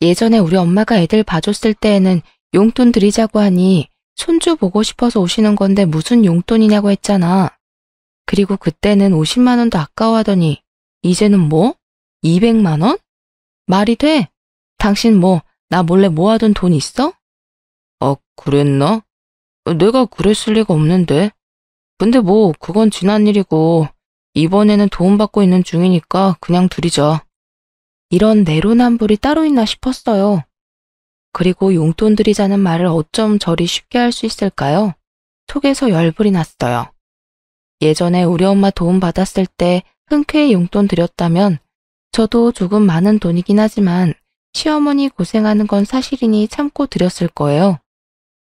예전에 우리 엄마가 애들 봐줬을 때에는 용돈 드리자고 하니 손주 보고 싶어서 오시는 건데 무슨 용돈이냐고 했잖아. 그리고 그때는 50만 원도 아까워하더니 이제는 뭐? 200만 원? 말이 돼? 당신 뭐 나 몰래 모아둔 돈 있어? 그랬나? 내가 그랬을 리가 없는데. 근데 뭐 그건 지난 일이고 이번에는 도움받고 있는 중이니까 그냥 드리자. 이런 내로남불이 따로 있나 싶었어요. 그리고 용돈 드리자는 말을 어쩜 저리 쉽게 할 수 있을까요? 속에서 열불이 났어요. 예전에 우리 엄마 도움 받았을 때 흔쾌히 용돈 드렸다면 저도 조금 많은 돈이긴 하지만 시어머니 고생하는 건 사실이니 참고 드렸을 거예요.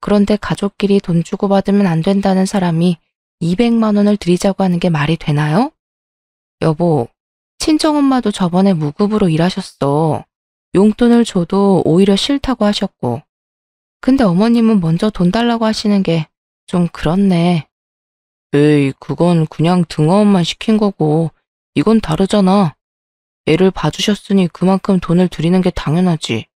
그런데 가족끼리 돈 주고받으면 안 된다는 사람이 200만 원을 드리자고 하는 게 말이 되나요? 여보, 친정엄마도 저번에 무급으로 일하셨어. 용돈을 줘도 오히려 싫다고 하셨고. 근데 어머님은 먼저 돈 달라고 하시는 게 좀 그렇네. 에이, 그건 그냥 등어업만 시킨 거고 이건 다르잖아. 애를 봐주셨으니 그만큼 돈을 드리는 게 당연하지.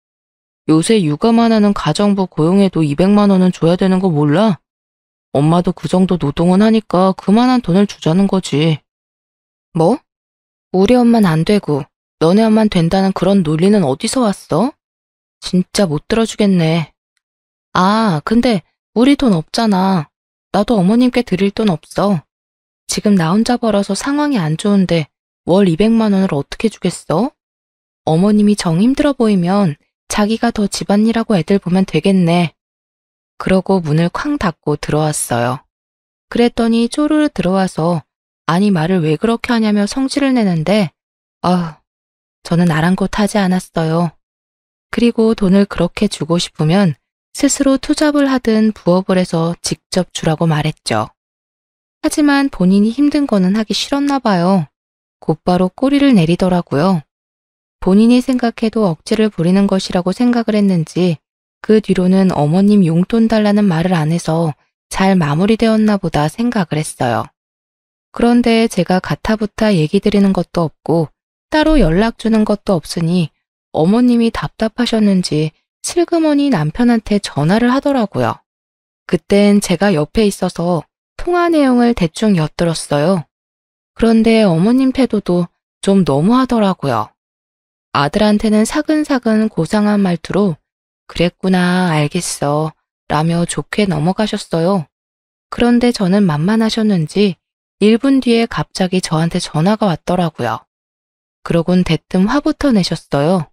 요새 육아만 하는 가정부 고용해도 200만 원은 줘야 되는 거 몰라? 엄마도 그 정도 노동은 하니까 그만한 돈을 주자는 거지. 뭐? 우리 엄만 안 되고 너네 엄만 된다는 그런 논리는 어디서 왔어? 진짜 못 들어주겠네. 아, 근데 우리 돈 없잖아. 나도 어머님께 드릴 돈 없어. 지금 나 혼자 벌어서 상황이 안 좋은데 월 200만 원을 어떻게 주겠어? 어머님이 정 힘들어 보이면 자기가 더 집안일하고 애들 보면 되겠네. 그러고 문을 쾅 닫고 들어왔어요. 그랬더니 쪼르르 들어와서 아니 말을 왜 그렇게 하냐며 성질을 내는데 저는 아랑곳하지 않았어요. 그리고 돈을 그렇게 주고 싶으면 스스로 투잡을 하든 부업을 해서 직접 주라고 말했죠. 하지만 본인이 힘든 거는 하기 싫었나 봐요. 곧바로 꼬리를 내리더라고요. 본인이 생각해도 억지를 부리는 것이라고 생각을 했는지 그 뒤로는 어머님 용돈 달라는 말을 안 해서 잘 마무리되었나 보다 생각을 했어요. 그런데 제가 가타부타 얘기 드리는 것도 없고 따로 연락 주는 것도 없으니 어머님이 답답하셨는지 슬그머니 남편한테 전화를 하더라고요. 그땐 제가 옆에 있어서 통화 내용을 대충 엿들었어요. 그런데 어머님 태도도 좀 너무하더라고요. 아들한테는 사근사근 고상한 말투로 그랬구나, 알겠어 라며 좋게 넘어가셨어요. 그런데 저는 만만하셨는지 1분 뒤에 갑자기 저한테 전화가 왔더라고요. 그러곤 대뜸 화부터 내셨어요.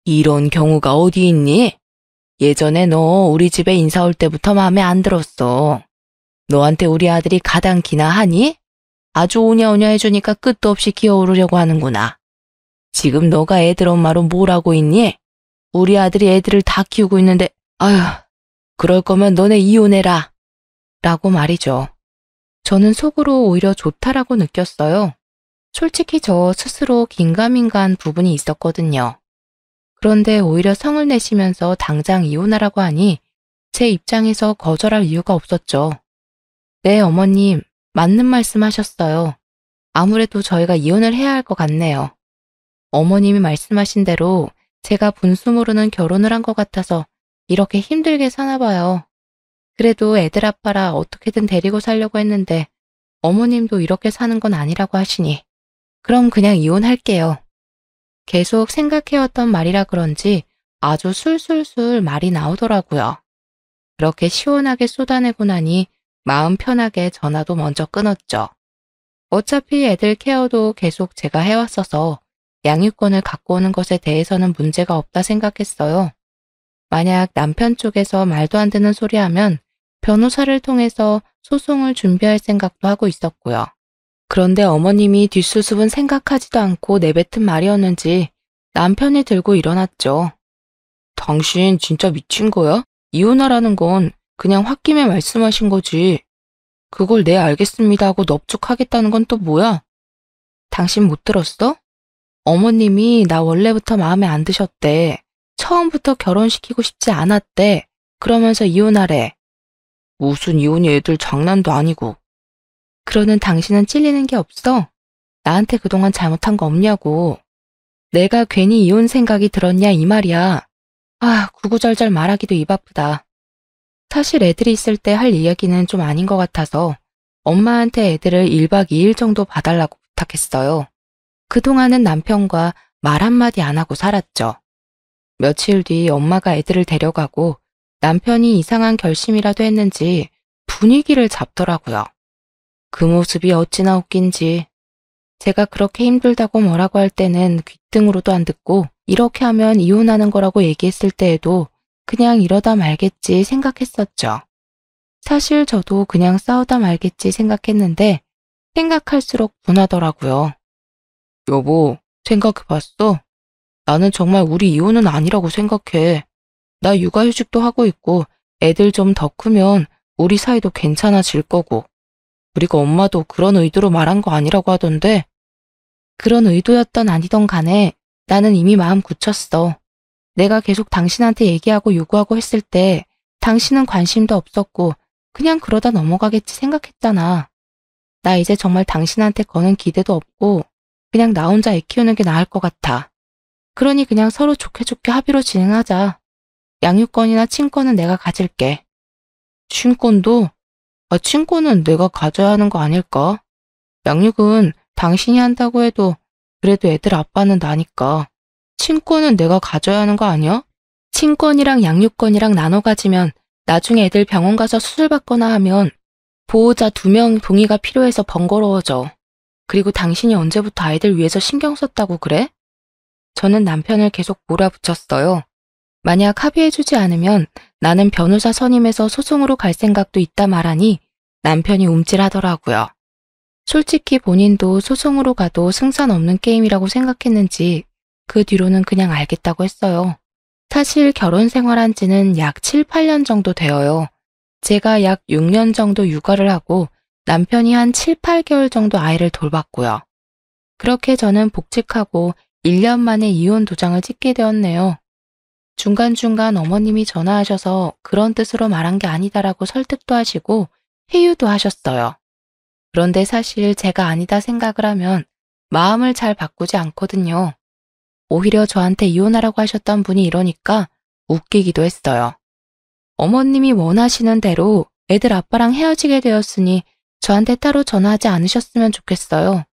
이런 경우가 어디 있니? 예전에 너 우리 집에 인사 올 때부터 마음에 안 들었어. 너한테 우리 아들이 가당키나 하니? 아주 오냐오냐 해주니까 끝도 없이 기어오르려고 하는구나. 지금 너가 애들 엄마로 뭘 하고 있니? 우리 아들이 애들을 다 키우고 있는데 그럴 거면 너네 이혼해라 라고 말이죠. 저는 속으로 오히려 좋다라고 느꼈어요. 솔직히 저 스스로 긴가민가한 부분이 있었거든요. 그런데 오히려 성을 내시면서 당장 이혼하라고 하니 제 입장에서 거절할 이유가 없었죠. 네, 어머님, 맞는 말씀 하셨어요. 아무래도 저희가 이혼을 해야 할 것 같네요. 어머님이 말씀하신 대로 제가 분수 모르는 결혼을 한 것 같아서 이렇게 힘들게 사나 봐요. 그래도 애들 아빠라 어떻게든 데리고 살려고 했는데 어머님도 이렇게 사는 건 아니라고 하시니 그럼 그냥 이혼할게요. 계속 생각해왔던 말이라 그런지 아주 술술술 말이 나오더라고요. 그렇게 시원하게 쏟아내고 나니 마음 편하게 전화도 먼저 끊었죠. 어차피 애들 케어도 계속 제가 해왔어서 양육권을 갖고 오는 것에 대해서는 문제가 없다 생각했어요. 만약 남편 쪽에서 말도 안 되는 소리 하면 변호사를 통해서 소송을 준비할 생각도 하고 있었고요. 그런데 어머님이 뒷수습은 생각하지도 않고 내뱉은 말이었는지 남편이 들고 일어났죠. 당신 진짜 미친 거야? 이혼하라는 건 그냥 홧김에 말씀하신 거지. 그걸 네 알겠습니다 하고 넙죽하겠다는 건 또 뭐야? 당신 못 들었어? 어머님이 나 원래부터 마음에 안 드셨대. 처음부터 결혼시키고 싶지 않았대. 그러면서 이혼하래. 무슨 이혼이 애들 장난도 아니고. 그러는 당신은 찔리는 게 없어? 나한테 그동안 잘못한 거 없냐고. 내가 괜히 이혼 생각이 들었냐 이 말이야. 구구절절 말하기도 입 아프다. 사실 애들이 있을 때 할 이야기는 좀 아닌 것 같아서 엄마한테 애들을 1박 2일 정도 봐달라고 부탁했어요. 그동안은 남편과 말 한마디 안 하고 살았죠. 며칠 뒤 엄마가 애들을 데려가고 남편이 이상한 결심이라도 했는지 분위기를 잡더라고요. 그 모습이 어찌나 웃긴지. 제가 그렇게 힘들다고 뭐라고 할 때는 귓등으로도 안 듣고 이렇게 하면 이혼하는 거라고 얘기했을 때에도 그냥 이러다 말겠지 생각했었죠. 사실 저도 그냥 싸우다 말겠지 생각했는데 생각할수록 분하더라고요. 여보, 생각해봤어? 나는 정말 우리 이혼은 아니라고 생각해. 나 육아휴직도 하고 있고 애들 좀 더 크면 우리 사이도 괜찮아질 거고. 그리고 엄마도 그런 의도로 말한 거 아니라고 하던데. 그런 의도였던 아니던 간에 나는 이미 마음 굳혔어. 내가 계속 당신한테 얘기하고 요구하고 했을 때 당신은 관심도 없었고 그냥 그러다 넘어가겠지 생각했잖아. 나 이제 정말 당신한테 거는 기대도 없고 그냥 나 혼자 애 키우는 게 나을 것 같아. 그러니 그냥 서로 좋게 좋게 합의로 진행하자. 양육권이나 친권은 내가 가질게. 친권도? 친권은 내가 가져야 하는 거 아닐까? 양육은 당신이 한다고 해도 그래도 애들 아빠는 나니까. 친권은 내가 가져야 하는 거 아니야? 친권이랑 양육권이랑 나눠 가지면 나중에 애들 병원 가서 수술 받거나 하면 보호자 2명 동의가 필요해서 번거로워져. 그리고 당신이 언제부터 아이들 위해서 신경 썼다고 그래? 저는 남편을 계속 몰아붙였어요. 만약 합의해주지 않으면 나는 변호사 선임해서 소송으로 갈 생각도 있다 말하니 남편이 움찔하더라고요. 솔직히 본인도 소송으로 가도 승산 없는 게임이라고 생각했는지 그 뒤로는 그냥 알겠다고 했어요. 사실 결혼 생활한 지는 약 7, 8년 정도 되어요. 제가 약 6년 정도 육아를 하고 남편이 한 7, 8개월 정도 아이를 돌봤고요. 그렇게 저는 복직하고 1년 만에 이혼 도장을 찍게 되었네요. 중간중간 어머님이 전화하셔서 그런 뜻으로 말한 게 아니다라고 설득도 하시고 회유도 하셨어요. 그런데 사실 제가 아니다 생각을 하면 마음을 잘 바꾸지 않거든요. 오히려 저한테 이혼하라고 하셨던 분이 이러니까 웃기기도 했어요. 어머님이 원하시는 대로 애들 아빠랑 헤어지게 되었으니 저한테 따로 전화하지 않으셨으면 좋겠어요.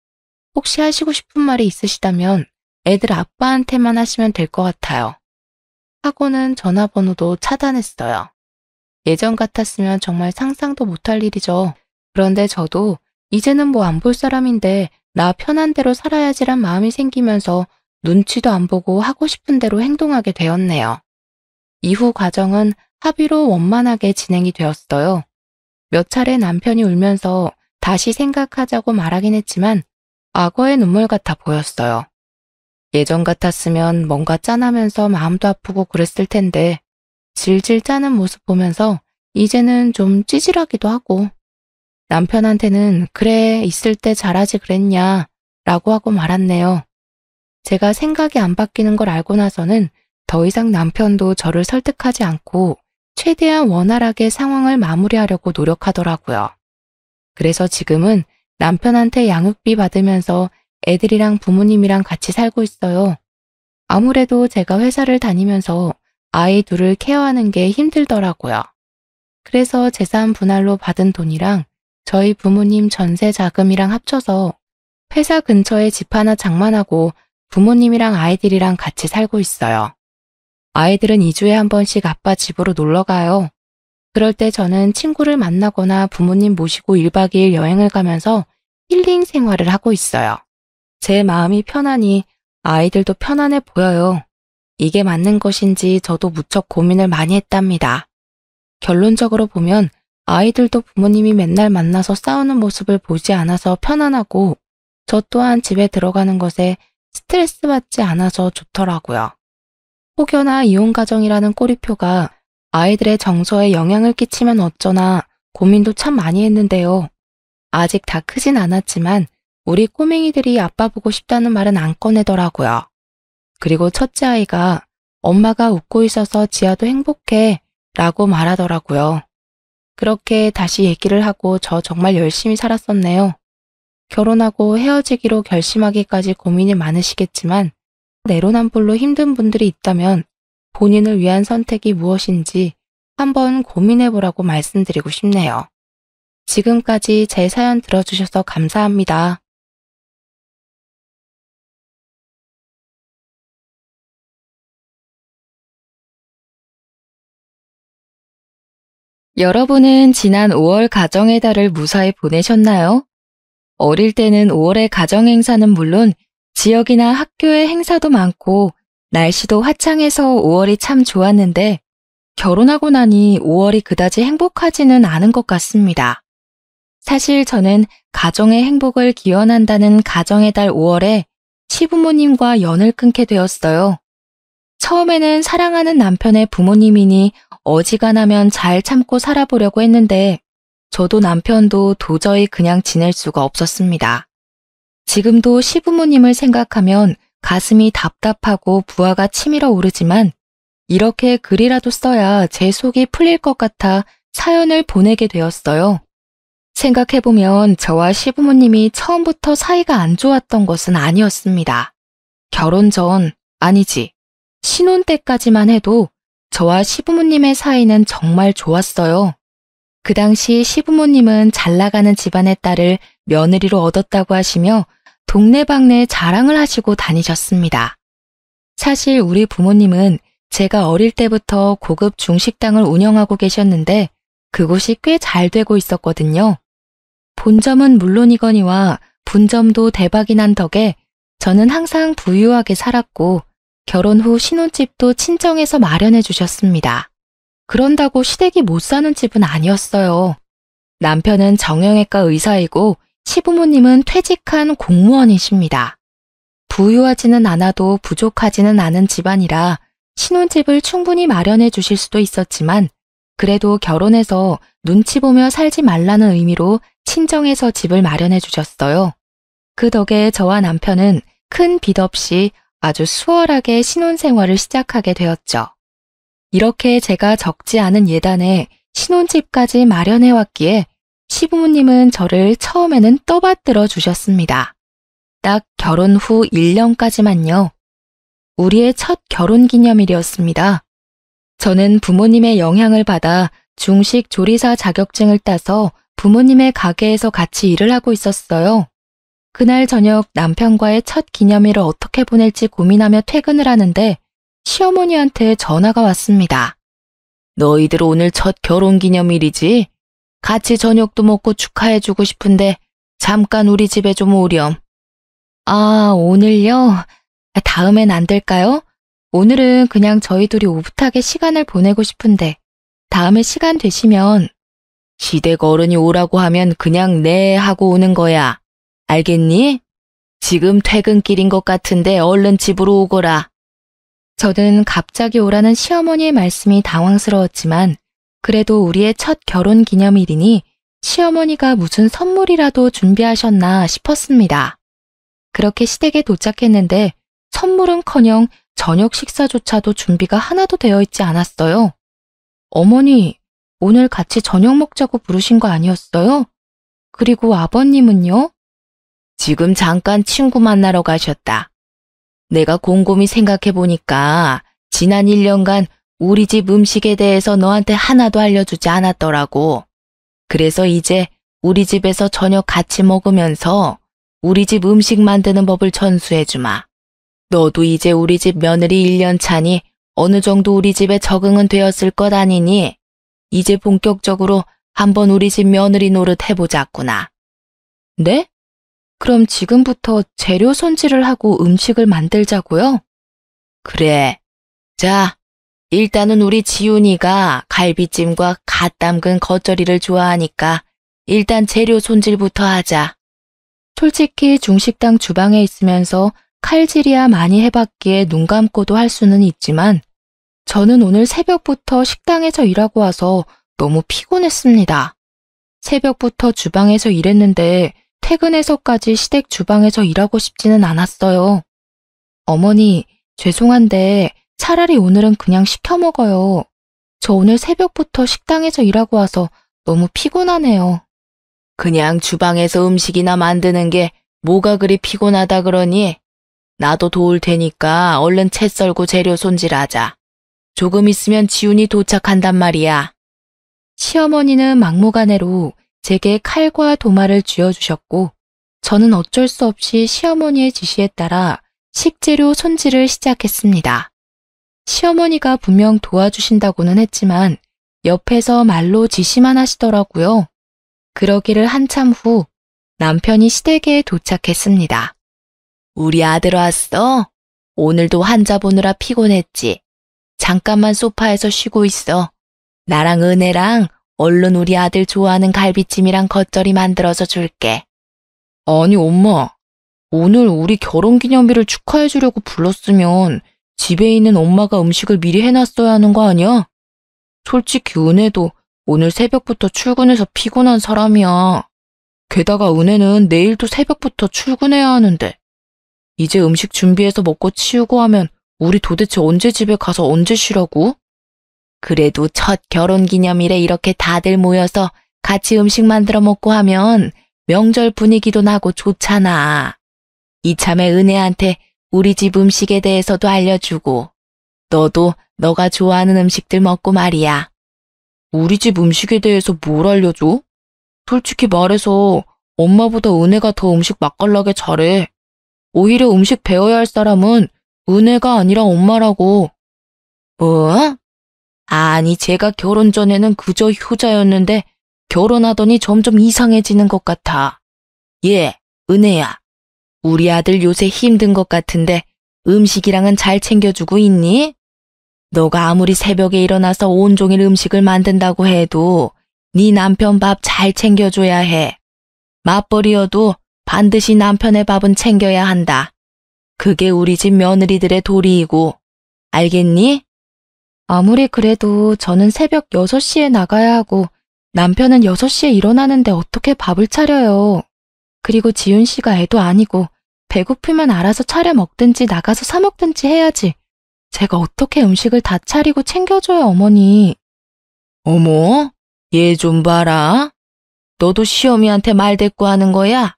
혹시 하시고 싶은 말이 있으시다면 애들 아빠한테만 하시면 될 것 같아요. 하고는 전화번호도 차단했어요. 예전 같았으면 정말 상상도 못할 일이죠. 그런데 저도 이제는 뭐 안 볼 사람인데 나 편한 대로 살아야지란 마음이 생기면서 눈치도 안 보고 하고 싶은 대로 행동하게 되었네요. 이후 과정은 합의로 원만하게 진행이 되었어요. 몇 차례 남편이 울면서 다시 생각하자고 말하긴 했지만 악어의 눈물 같아 보였어요. 예전 같았으면 뭔가 짠하면서 마음도 아프고 그랬을 텐데 질질 짜는 모습 보면서 이제는 좀 찌질하기도 하고 남편한테는 그래 있을 때 잘하지 그랬냐 라고 하고 말았네요. 제가 생각이 안 바뀌는 걸 알고 나서는 더 이상 남편도 저를 설득하지 않고 최대한 원활하게 상황을 마무리하려고 노력하더라고요. 그래서 지금은 남편한테 양육비 받으면서 애들이랑 부모님이랑 같이 살고 있어요. 아무래도 제가 회사를 다니면서 아이 둘을 케어하는 게 힘들더라고요. 그래서 재산 분할로 받은 돈이랑 저희 부모님 전세 자금이랑 합쳐서 회사 근처에 집 하나 장만하고 부모님이랑 아이들이랑 같이 살고 있어요. 아이들은 2주에 한 번씩 아빠 집으로 놀러 가요. 그럴 때 저는 친구를 만나거나 부모님 모시고 1박 2일 여행을 가면서 힐링 생활을 하고 있어요. 제 마음이 편하니 아이들도 편안해 보여요. 이게 맞는 것인지 저도 무척 고민을 많이 했답니다. 결론적으로 보면 아이들도 부모님이 맨날 만나서 싸우는 모습을 보지 않아서 편안하고 저 또한 집에 들어가는 것에 스트레스 받지 않아서 좋더라고요. 혹여나 이혼 가정이라는 꼬리표가 아이들의 정서에 영향을 끼치면 어쩌나 고민도 참 많이 했는데요. 아직 다 크진 않았지만 우리 꼬맹이들이 아빠 보고 싶다는 말은 안 꺼내더라고요. 그리고 첫째 아이가 엄마가 웃고 있어서 지아도 행복해 라고 말하더라고요. 그렇게 다시 얘기를 하고 저 정말 열심히 살았었네요. 결혼하고 헤어지기로 결심하기까지 고민이 많으시겠지만 내로남불로 힘든 분들이 있다면 본인을 위한 선택이 무엇인지 한번 고민해보라고 말씀드리고 싶네요. 지금까지 제 사연 들어주셔서 감사합니다. 여러분은 지난 5월 가정의 달을 무사히 보내셨나요? 어릴 때는 5월의 가정행사는 물론 지역이나 학교의 행사도 많고 날씨도 화창해서 5월이 참 좋았는데 결혼하고 나니 5월이 그다지 행복하지는 않은 것 같습니다. 사실 저는 가정의 행복을 기원한다는 가정의 달 5월에 시부모님과 연을 끊게 되었어요. 처음에는 사랑하는 남편의 부모님이니 어지간하면 잘 참고 살아보려고 했는데 저도 남편도 도저히 그냥 지낼 수가 없었습니다. 지금도 시부모님을 생각하면 가슴이 답답하고 부하가 치밀어 오르지만 이렇게 글이라도 써야 제 속이 풀릴 것 같아 사연을 보내게 되었어요. 생각해보면 저와 시부모님이 처음부터 사이가 안 좋았던 것은 아니었습니다. 결혼 전, 아니지, 신혼 때까지만 해도 저와 시부모님의 사이는 정말 좋았어요. 그 당시 시부모님은 잘 나가는 집안의 딸을 며느리로 얻었다고 하시며 동네방네 자랑을 하시고 다니셨습니다. 사실 우리 부모님은 제가 어릴 때부터 고급 중식당을 운영하고 계셨는데 그곳이 꽤 잘 되고 있었거든요. 본점은 물론이거니와 분점도 대박이 난 덕에 저는 항상 부유하게 살았고 결혼 후 신혼집도 친정에서 마련해 주셨습니다. 그런다고 시댁이 못 사는 집은 아니었어요. 남편은 정형외과 의사이고 시부모님은 퇴직한 공무원이십니다. 부유하지는 않아도 부족하지는 않은 집안이라 신혼집을 충분히 마련해 주실 수도 있었지만 그래도 결혼해서 눈치 보며 살지 말라는 의미로 친정에서 집을 마련해 주셨어요. 그 덕에 저와 남편은 큰 빚 없이 아주 수월하게 신혼생활을 시작하게 되었죠. 이렇게 제가 적지 않은 예단에 신혼집까지 마련해왔기에 시부모님은 저를 처음에는 떠받들어 주셨습니다. 딱 결혼 후 1년까지만요. 우리의 첫 결혼 기념일이었습니다. 저는 부모님의 영향을 받아 중식 조리사 자격증을 따서 부모님의 가게에서 같이 일을 하고 있었어요. 그날 저녁 남편과의 첫 기념일을 어떻게 보낼지 고민하며 퇴근을 하는데 시어머니한테 전화가 왔습니다. 너희들 오늘 첫 결혼 기념일이지? 같이 저녁도 먹고 축하해주고 싶은데 잠깐 우리 집에 좀 오렴. 아, 오늘요? 다음엔 안 될까요? 오늘은 그냥 저희 둘이 오붓하게 시간을 보내고 싶은데 다음에 시간 되시면 시댁 어른이 오라고 하면 그냥 네 하고 오는 거야. 알겠니? 지금 퇴근길인 것 같은데 얼른 집으로 오거라. 저는 갑자기 오라는 시어머니의 말씀이 당황스러웠지만 그래도 우리의 첫 결혼 기념일이니 시어머니가 무슨 선물이라도 준비하셨나 싶었습니다. 그렇게 시댁에 도착했는데 선물은커녕 저녁 식사조차도 준비가 하나도 되어 있지 않았어요. 어머니, 오늘 같이 저녁 먹자고 부르신 거 아니었어요? 그리고 아버님은요? 지금 잠깐 친구 만나러 가셨다. 내가 곰곰이 생각해 보니까 지난 1년간 우리 집 음식에 대해서 너한테 하나도 알려주지 않았더라고. 그래서 이제 우리 집에서 저녁 같이 먹으면서 우리 집 음식 만드는 법을 전수해 주마. 너도 이제 우리 집 며느리 1년 차니 어느 정도 우리 집에 적응은 되었을 것 아니니 이제 본격적으로 한번 우리 집 며느리 노릇 해보자꾸나. 네? 그럼 지금부터 재료 손질을 하고 음식을 만들자고요? 그래. 자, 일단은 우리 지훈이가 갈비찜과 갓 담근 겉절이를 좋아하니까 일단 재료 손질부터 하자. 솔직히 중식당 주방에 있으면서 칼질이야 많이 해봤기에 눈 감고도 할 수는 있지만 저는 오늘 새벽부터 식당에서 일하고 와서 너무 피곤했습니다. 새벽부터 주방에서 일했는데 퇴근해서까지 시댁 주방에서 일하고 싶지는 않았어요. 어머니, 죄송한데 차라리 오늘은 그냥 시켜 먹어요. 저 오늘 새벽부터 식당에서 일하고 와서 너무 피곤하네요. 그냥 주방에서 음식이나 만드는 게 뭐가 그리 피곤하다 그러니? 나도 도울 테니까 얼른 채 썰고 재료 손질하자. 조금 있으면 지훈이 도착한단 말이야. 시어머니는 막무가내로 제게 칼과 도마를 쥐어주셨고 저는 어쩔 수 없이 시어머니의 지시에 따라 식재료 손질을 시작했습니다. 시어머니가 분명 도와주신다고는 했지만 옆에서 말로 지시만 하시더라고요. 그러기를 한참 후 남편이 시댁에 도착했습니다. 우리 아들 왔어? 오늘도 환자 보느라 피곤했지? 잠깐만 소파에서 쉬고 있어. 나랑 은혜랑 얼른 우리 아들 좋아하는 갈비찜이랑 겉절이 만들어서 줄게. 아니 엄마, 오늘 우리 결혼기념일을 축하해 주려고 불렀으면 집에 있는 엄마가 음식을 미리 해놨어야 하는 거 아니야? 솔직히 은혜도 오늘 새벽부터 출근해서 피곤한 사람이야. 게다가 은혜는 내일도 새벽부터 출근해야 하는데 이제 음식 준비해서 먹고 치우고 하면 우리 도대체 언제 집에 가서 언제 쉬라고? 그래도 첫 결혼기념일에 이렇게 다들 모여서 같이 음식 만들어 먹고 하면 명절 분위기도 나고 좋잖아. 이참에 은혜한테 우리 집 음식에 대해서도 알려주고 너도 너가 좋아하는 음식들 먹고 말이야. 우리 집 음식에 대해서 뭘 알려줘? 솔직히 말해서 엄마보다 은혜가 더 음식 맛깔나게 잘해. 오히려 음식 배워야 할 사람은 은혜가 아니라 엄마라고. 뭐? 아니, 제가 결혼 전에는 그저 효자였는데 결혼하더니 점점 이상해지는 것 같아. 은혜야. 우리 아들 요새 힘든 것 같은데 음식이랑은 잘 챙겨주고 있니? 너가 아무리 새벽에 일어나서 온종일 음식을 만든다고 해도 네 남편 밥 잘 챙겨줘야 해. 맞벌이여도 반드시 남편의 밥은 챙겨야 한다. 그게 우리 집 며느리들의 도리이고, 알겠니? 아무리 그래도 저는 새벽 6시에 나가야 하고 남편은 6시에 일어나는데 어떻게 밥을 차려요. 그리고 지훈 씨가 애도 아니고 배고프면 알아서 차려 먹든지 나가서 사 먹든지 해야지. 제가 어떻게 음식을 다 차리고 챙겨줘요, 어머니. 어머, 얘 좀 봐라. 너도 시어미한테 말대꾸하는 거야?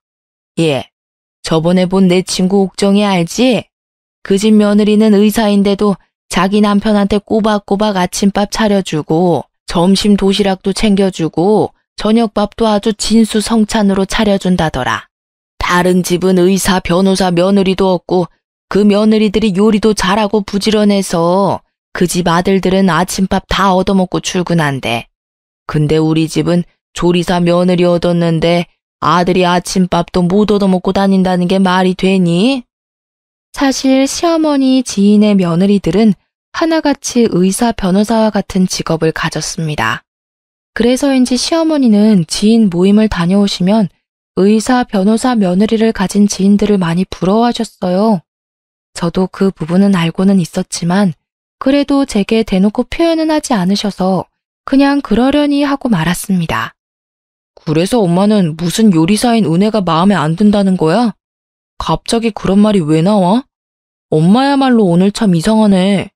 저번에 본 내 친구 옥정이 알지? 그 집 며느리는 의사인데도 자기 남편한테 꼬박꼬박 아침밥 차려주고 점심 도시락도 챙겨주고 저녁밥도 아주 진수성찬으로 차려준다더라. 다른 집은 의사, 변호사 며느리도 없고 그 며느리들이 요리도 잘하고 부지런해서 그 집 아들들은 아침밥 다 얻어먹고 출근한대. 근데 우리 집은 조리사 며느리 얻었는데 아들이 아침밥도 못 얻어먹고 다닌다는 게 말이 되니? 사실 시어머니 지인의 며느리들은 하나같이 의사, 변호사와 같은 직업을 가졌습니다. 그래서인지 시어머니는 지인 모임을 다녀오시면 의사, 변호사 며느리를 가진 지인들을 많이 부러워하셨어요. 저도 그 부분은 알고는 있었지만 그래도 제게 대놓고 표현은 하지 않으셔서 그냥 그러려니 하고 말았습니다. 그래서 엄마는 무슨 요리사인 은혜가 마음에 안 든다는 거야? 갑자기 그런 말이 왜 나와? 엄마야말로 오늘 참 이상하네.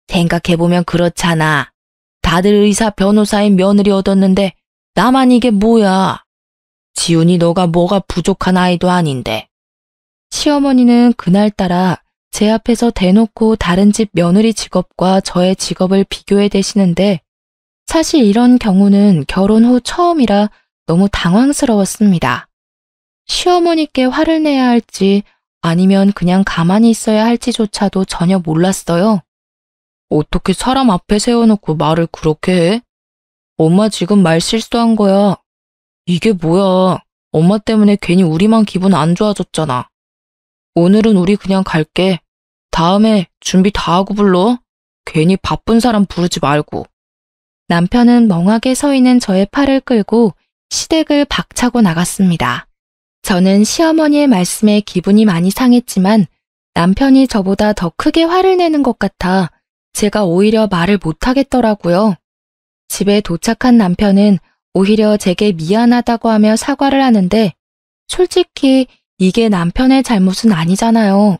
생각해보면 그렇잖아. 다들 의사, 변호사인 며느리 얻었는데 나만 이게 뭐야? 지훈이 너가 뭐가 부족한 아이도 아닌데. 시어머니는 그날따라 제 앞에서 대놓고 다른 집 며느리 직업과 저의 직업을 비교해 대시는데 사실 이런 경우는 결혼 후 처음이라 너무 당황스러웠습니다. 시어머니께 화를 내야 할지 아니면 그냥 가만히 있어야 할지조차도 전혀 몰랐어요. 어떻게 사람 앞에 세워놓고 말을 그렇게 해? 엄마 지금 말 실수한 거야. 이게 뭐야. 엄마 때문에 괜히 우리만 기분 안 좋아졌잖아. 오늘은 우리 그냥 갈게. 다음에 준비 다 하고 불러. 괜히 바쁜 사람 부르지 말고. 남편은 멍하게 서 있는 저의 팔을 끌고 시댁을 박차고 나갔습니다. 저는 시어머니의 말씀에 기분이 많이 상했지만 남편이 저보다 더 크게 화를 내는 것 같아 제가 오히려 말을 못하겠더라고요. 집에 도착한 남편은 오히려 제게 미안하다고 하며 사과를 하는데 솔직히 이게 남편의 잘못은 아니잖아요.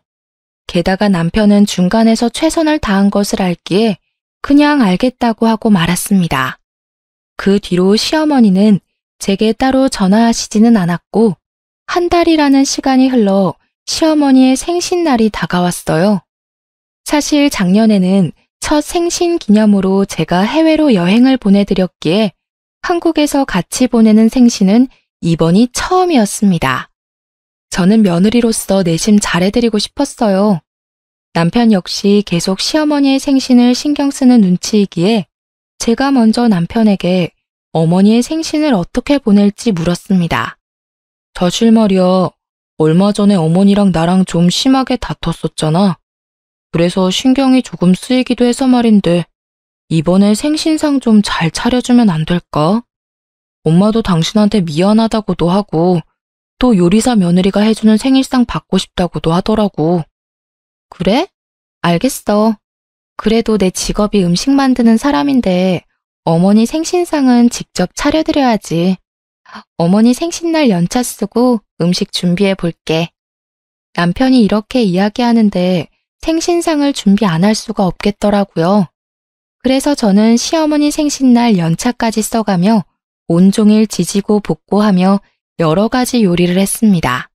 게다가 남편은 중간에서 최선을 다한 것을 알기에 그냥 알겠다고 하고 말았습니다. 그 뒤로 시어머니는 제게 따로 전화하시지는 않았고 한 달이라는 시간이 흘러 시어머니의 생신날이 다가왔어요. 사실 작년에는 첫 생신 기념으로 제가 해외로 여행을 보내드렸기에 한국에서 같이 보내는 생신은 이번이 처음이었습니다. 저는 며느리로서 내심 잘해드리고 싶었어요. 남편 역시 계속 시어머니의 생신을 신경 쓰는 눈치이기에 제가 먼저 남편에게 어머니의 생신을 어떻게 보낼지 물었습니다. 사실 말이야, 얼마 전에 어머니랑 나랑 좀 심하게 다퉜었잖아. 그래서 신경이 조금 쓰이기도 해서 말인데 이번에 생신상 좀 잘 차려주면 안 될까? 엄마도 당신한테 미안하다고도 하고 또 요리사 며느리가 해주는 생일상 받고 싶다고도 하더라고. 그래? 알겠어. 그래도 내 직업이 음식 만드는 사람인데 어머니 생신상은 직접 차려드려야지. 어머니 생신날 연차 쓰고 음식 준비해 볼게. 남편이 이렇게 이야기하는데 생신상을 준비 안 할 수가 없겠더라고요. 그래서 저는 시어머니 생신날 연차까지 써가며 온종일 지지고 볶고하며 여러 가지 요리를 했습니다.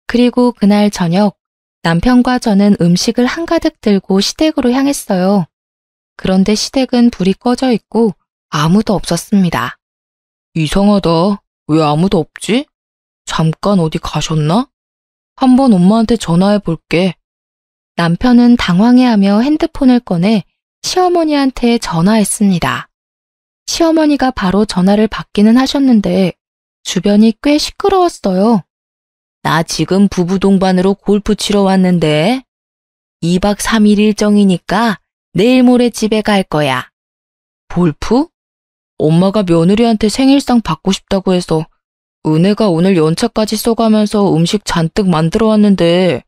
그리고 그날 저녁 남편과 저는 음식을 한가득 들고 시댁으로 향했어요. 그런데 시댁은 불이 꺼져 있고 아무도 없었습니다. 이상하다. 왜 아무도 없지? 잠깐 어디 가셨나? 한번 엄마한테 전화해 볼게. 남편은 당황해하며 핸드폰을 꺼내 시어머니한테 전화했습니다. 시어머니가 바로 전화를 받기는 하셨는데 주변이 꽤 시끄러웠어요. 나 지금 부부 동반으로 골프 치러 왔는데 2박 3일 일정이니까 내일 모레 집에 갈 거야. 골프? 엄마가 며느리한테 생일상 받고 싶다고 해서 은혜가 오늘 연차까지 써가면서 음식 잔뜩 만들어 왔는데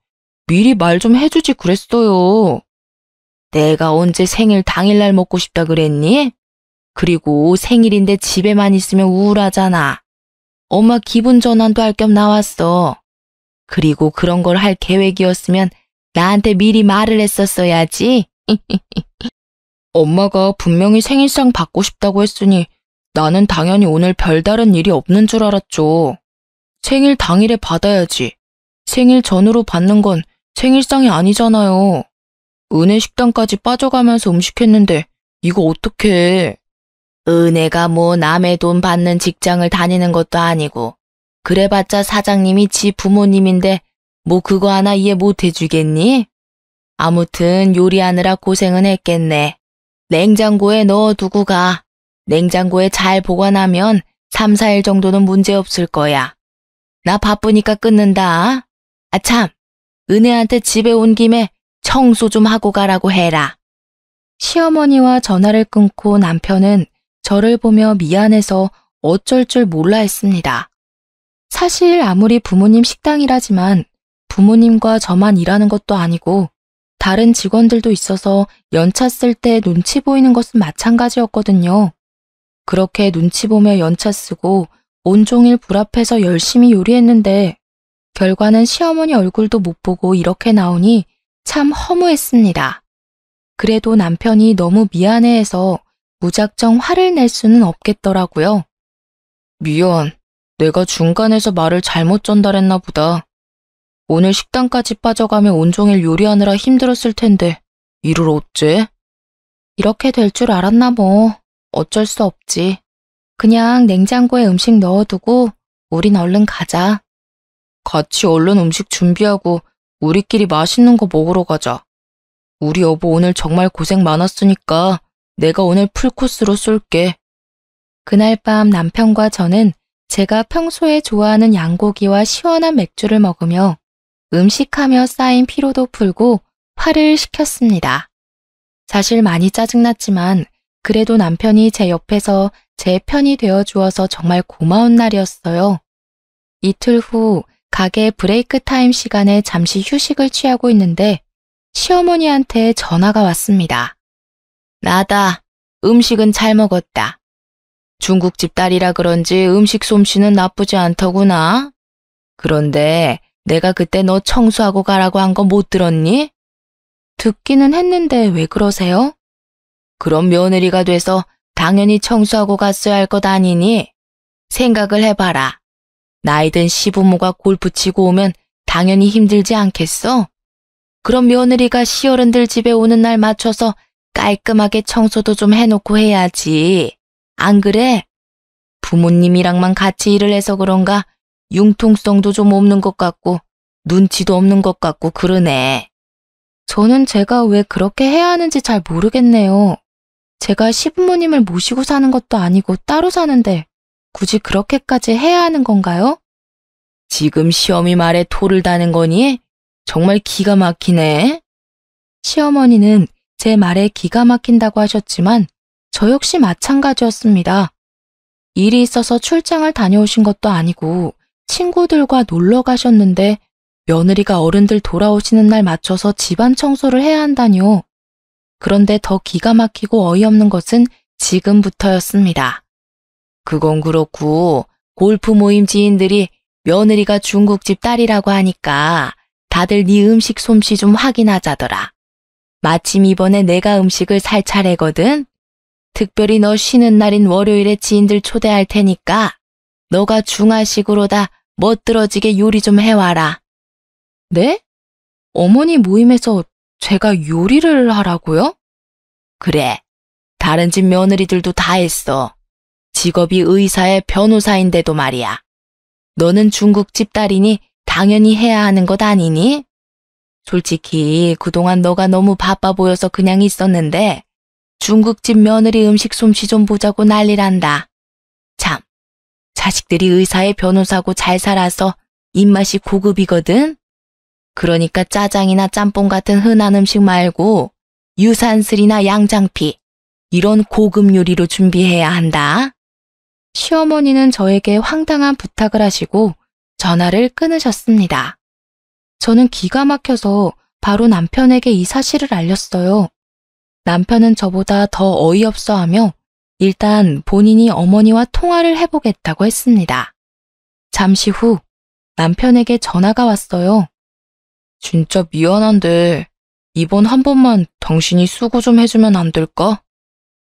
미리 말 좀 해주지 그랬어요. 내가 언제 생일 당일날 먹고 싶다 그랬니? 그리고 생일인데 집에만 있으면 우울하잖아. 엄마 기분 전환도 할 겸 나왔어. 그리고 그런 걸 할 계획이었으면 나한테 미리 말을 했었어야지. 엄마가 분명히 생일상 받고 싶다고 했으니 나는 당연히 오늘 별다른 일이 없는 줄 알았죠. 생일 당일에 받아야지. 생일 전으로 받는 건 생일상이 아니잖아요. 은혜 식당까지 빠져가면서 음식했는데 이거 어떡해. 은혜가 뭐 남의 돈 받는 직장을 다니는 것도 아니고 그래봤자 사장님이 지 부모님인데 뭐 그거 하나 이해 못 해주겠니? 아무튼 요리하느라 고생은 했겠네. 냉장고에 넣어두고 가. 냉장고에 잘 보관하면 3, 4일 정도는 문제 없을 거야. 나 바쁘니까 끊는다. 아 참, 은혜한테 집에 온 김에 청소 좀 하고 가라고 해라. 시어머니와 전화를 끊고 남편은 저를 보며 미안해서 어쩔 줄 몰라 했습니다. 사실 아무리 부모님 식당이라지만 부모님과 저만 일하는 것도 아니고 다른 직원들도 있어서 연차 쓸 때 눈치 보이는 것은 마찬가지였거든요. 그렇게 눈치 보며 연차 쓰고 온종일 불 앞에서 열심히 요리했는데 결과는 시어머니 얼굴도 못 보고 이렇게 나오니 참 허무했습니다. 그래도 남편이 너무 미안해해서 무작정 화를 낼 수는 없겠더라고요. 미안, 내가 중간에서 말을 잘못 전달했나 보다. 오늘 식당까지 빠져가며 온종일 요리하느라 힘들었을 텐데 이를 어째? 이렇게 될 줄 알았나 뭐. 어쩔 수 없지. 그냥 냉장고에 음식 넣어두고 우린 얼른 가자. 같이 얼른 음식 준비하고 우리끼리 맛있는 거 먹으러 가자. 우리 여보 오늘 정말 고생 많았으니까 내가 오늘 풀코스로 쏠게. 그날 밤 남편과 저는 제가 평소에 좋아하는 양고기와 시원한 맥주를 먹으며 음식하며 쌓인 피로도 풀고 화를 식혔습니다. 사실 많이 짜증났지만 그래도 남편이 제 옆에서 제 편이 되어주어서 정말 고마운 날이었어요. 이틀 후 가게 브레이크 타임 시간에 잠시 휴식을 취하고 있는데 시어머니한테 전화가 왔습니다. 나다. 음식은 잘 먹었다. 중국집 딸이라 그런지 음식 솜씨는 나쁘지 않더구나. 그런데 내가 그때 너 청소하고 가라고 한 거 못 들었니? 듣기는 했는데 왜 그러세요? 그럼 며느리가 돼서 당연히 청소하고 갔어야 할 것 아니니? 생각을 해봐라. 나이든 시부모가 골프 치고 오면 당연히 힘들지 않겠어? 그럼 며느리가 시어른들 집에 오는 날 맞춰서 깔끔하게 청소도 좀 해놓고 해야지. 안 그래? 부모님이랑만 같이 일을 해서 그런가 융통성도 좀 없는 것 같고 눈치도 없는 것 같고 그러네. 저는 제가 왜 그렇게 해야 하는지 잘 모르겠네요. 제가 시부모님을 모시고 사는 것도 아니고 따로 사는데 굳이 그렇게까지 해야 하는 건가요? 지금 시어미 말에 토를 다는 거니? 정말 기가 막히네. 시어머니는 제 말에 기가 막힌다고 하셨지만 저 역시 마찬가지였습니다. 일이 있어서 출장을 다녀오신 것도 아니고 친구들과 놀러 가셨는데 며느리가 어른들 돌아오시는 날 맞춰서 집안 청소를 해야 한다뇨. 그런데 더 기가 막히고 어이없는 것은 지금부터였습니다. 그건 그렇고 골프 모임 지인들이 며느리가 중국집 딸이라고 하니까 다들 네 음식 솜씨 좀 확인하자더라. 마침 이번에 내가 음식을 살 차례거든. 특별히 너 쉬는 날인 월요일에 지인들 초대할 테니까 너가 중화식으로 다 멋들어지게 요리 좀 해와라. 네? 어머니 모임에서 제가 요리를 하라고요? 그래. 다른 집 며느리들도 다 했어. 직업이 의사의 변호사인데도 말이야. 너는 중국집 딸이니 당연히 해야 하는 것 아니니? 솔직히 그동안 너가 너무 바빠 보여서 그냥 있었는데 중국집 며느리 음식 솜씨 좀 보자고 난리란다. 참, 자식들이 의사의 변호사고 잘 살아서 입맛이 고급이거든? 그러니까 짜장이나 짬뽕 같은 흔한 음식 말고 유산슬이나 양장피, 이런 고급 요리로 준비해야 한다. 시어머니는 저에게 황당한 부탁을 하시고 전화를 끊으셨습니다. 저는 기가 막혀서 바로 남편에게 이 사실을 알렸어요. 남편은 저보다 더 어이없어하며 일단 본인이 어머니와 통화를 해보겠다고 했습니다. 잠시 후 남편에게 전화가 왔어요. 진짜 미안한데 이번 한 번만 당신이 수고 좀 해주면 안 될까?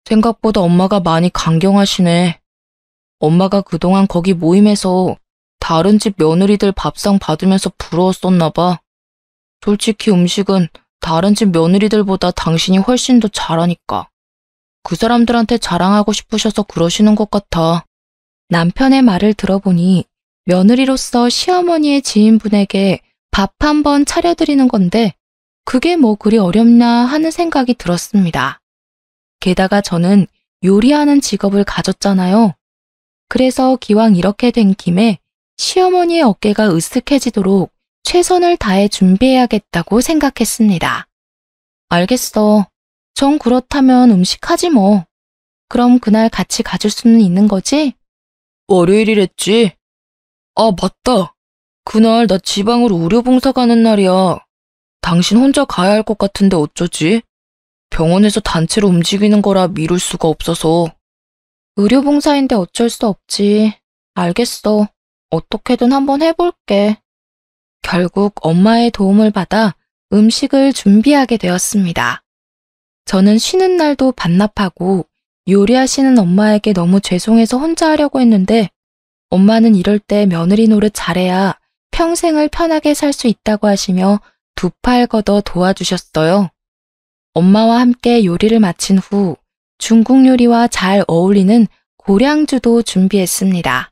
생각보다 엄마가 많이 강경하시네. 엄마가 그동안 거기 모임에서 다른 집 며느리들 밥상 받으면서 부러웠었나 봐. 솔직히 음식은 다른 집 며느리들보다 당신이 훨씬 더 잘하니까. 그 사람들한테 자랑하고 싶으셔서 그러시는 것 같아. 남편의 말을 들어보니 며느리로서 시어머니의 지인분에게 밥 한 번 차려드리는 건데 그게 뭐 그리 어렵나 하는 생각이 들었습니다. 게다가 저는 요리하는 직업을 가졌잖아요. 그래서 기왕 이렇게 된 김에 시어머니의 어깨가 으쓱해지도록 최선을 다해 준비해야겠다고 생각했습니다. 알겠어. 정 그렇다면 음식하지 뭐. 그럼 그날 같이 가줄 수는 있는 거지? 월요일이랬지? 아, 맞다. 그날 나 지방으로 의료봉사 가는 날이야. 당신 혼자 가야 할 것 같은데 어쩌지? 병원에서 단체로 움직이는 거라 미룰 수가 없어서. 의료봉사인데 어쩔 수 없지. 알겠어. 어떻게든 한번 해볼게. 결국 엄마의 도움을 받아 음식을 준비하게 되었습니다. 저는 쉬는 날도 반납하고 요리하시는 엄마에게 너무 죄송해서 혼자 하려고 했는데 엄마는 이럴 때 며느리 노릇 잘해야 평생을 편하게 살 수 있다고 하시며 두 팔 걷어 도와주셨어요. 엄마와 함께 요리를 마친 후 중국 요리와 잘 어울리는 고량주도 준비했습니다.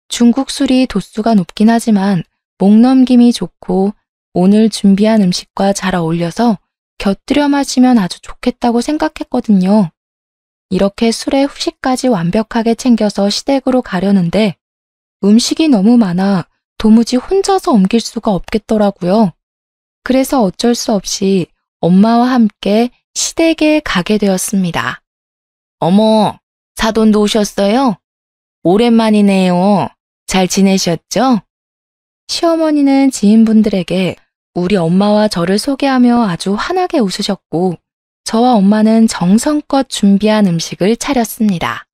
중국 술이 도수가 높긴 하지만 목 넘김이 좋고 오늘 준비한 음식과 잘 어울려서 곁들여 마시면 아주 좋겠다고 생각했거든요. 이렇게 술에 후식까지 완벽하게 챙겨서 시댁으로 가려는데 음식이 너무 많아 도무지 혼자서 옮길 수가 없겠더라고요. 그래서 어쩔 수 없이 엄마와 함께 시댁에 가게 되었습니다. 어머, 사돈도 오셨어요? 오랜만이네요. 잘 지내셨죠? 시어머니는 지인분들에게 우리 엄마와 저를 소개하며 아주 환하게 웃으셨고 저와 엄마는 정성껏 준비한 음식을 차렸습니다.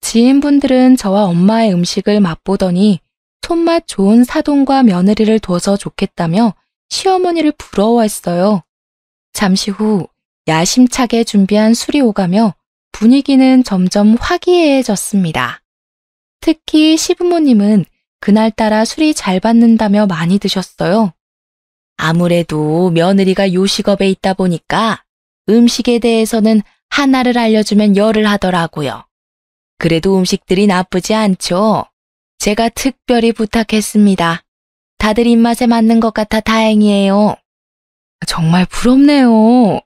지인분들은 저와 엄마의 음식을 맛보더니 손맛 좋은 사돈과 며느리를 둬서 좋겠다며 시어머니를 부러워했어요. 잠시 후 야심차게 준비한 술이 오가며 분위기는 점점 화기애애해졌습니다. 특히 시부모님은 그날따라 술이 잘 받는다며 많이 드셨어요. 아무래도 며느리가 요식업에 있다 보니까 음식에 대해서는 하나를 알려주면 열을 하더라고요. 그래도 음식들이 나쁘지 않죠. 제가 특별히 부탁했습니다. 다들 입맛에 맞는 것 같아 다행이에요. 정말 부럽네요.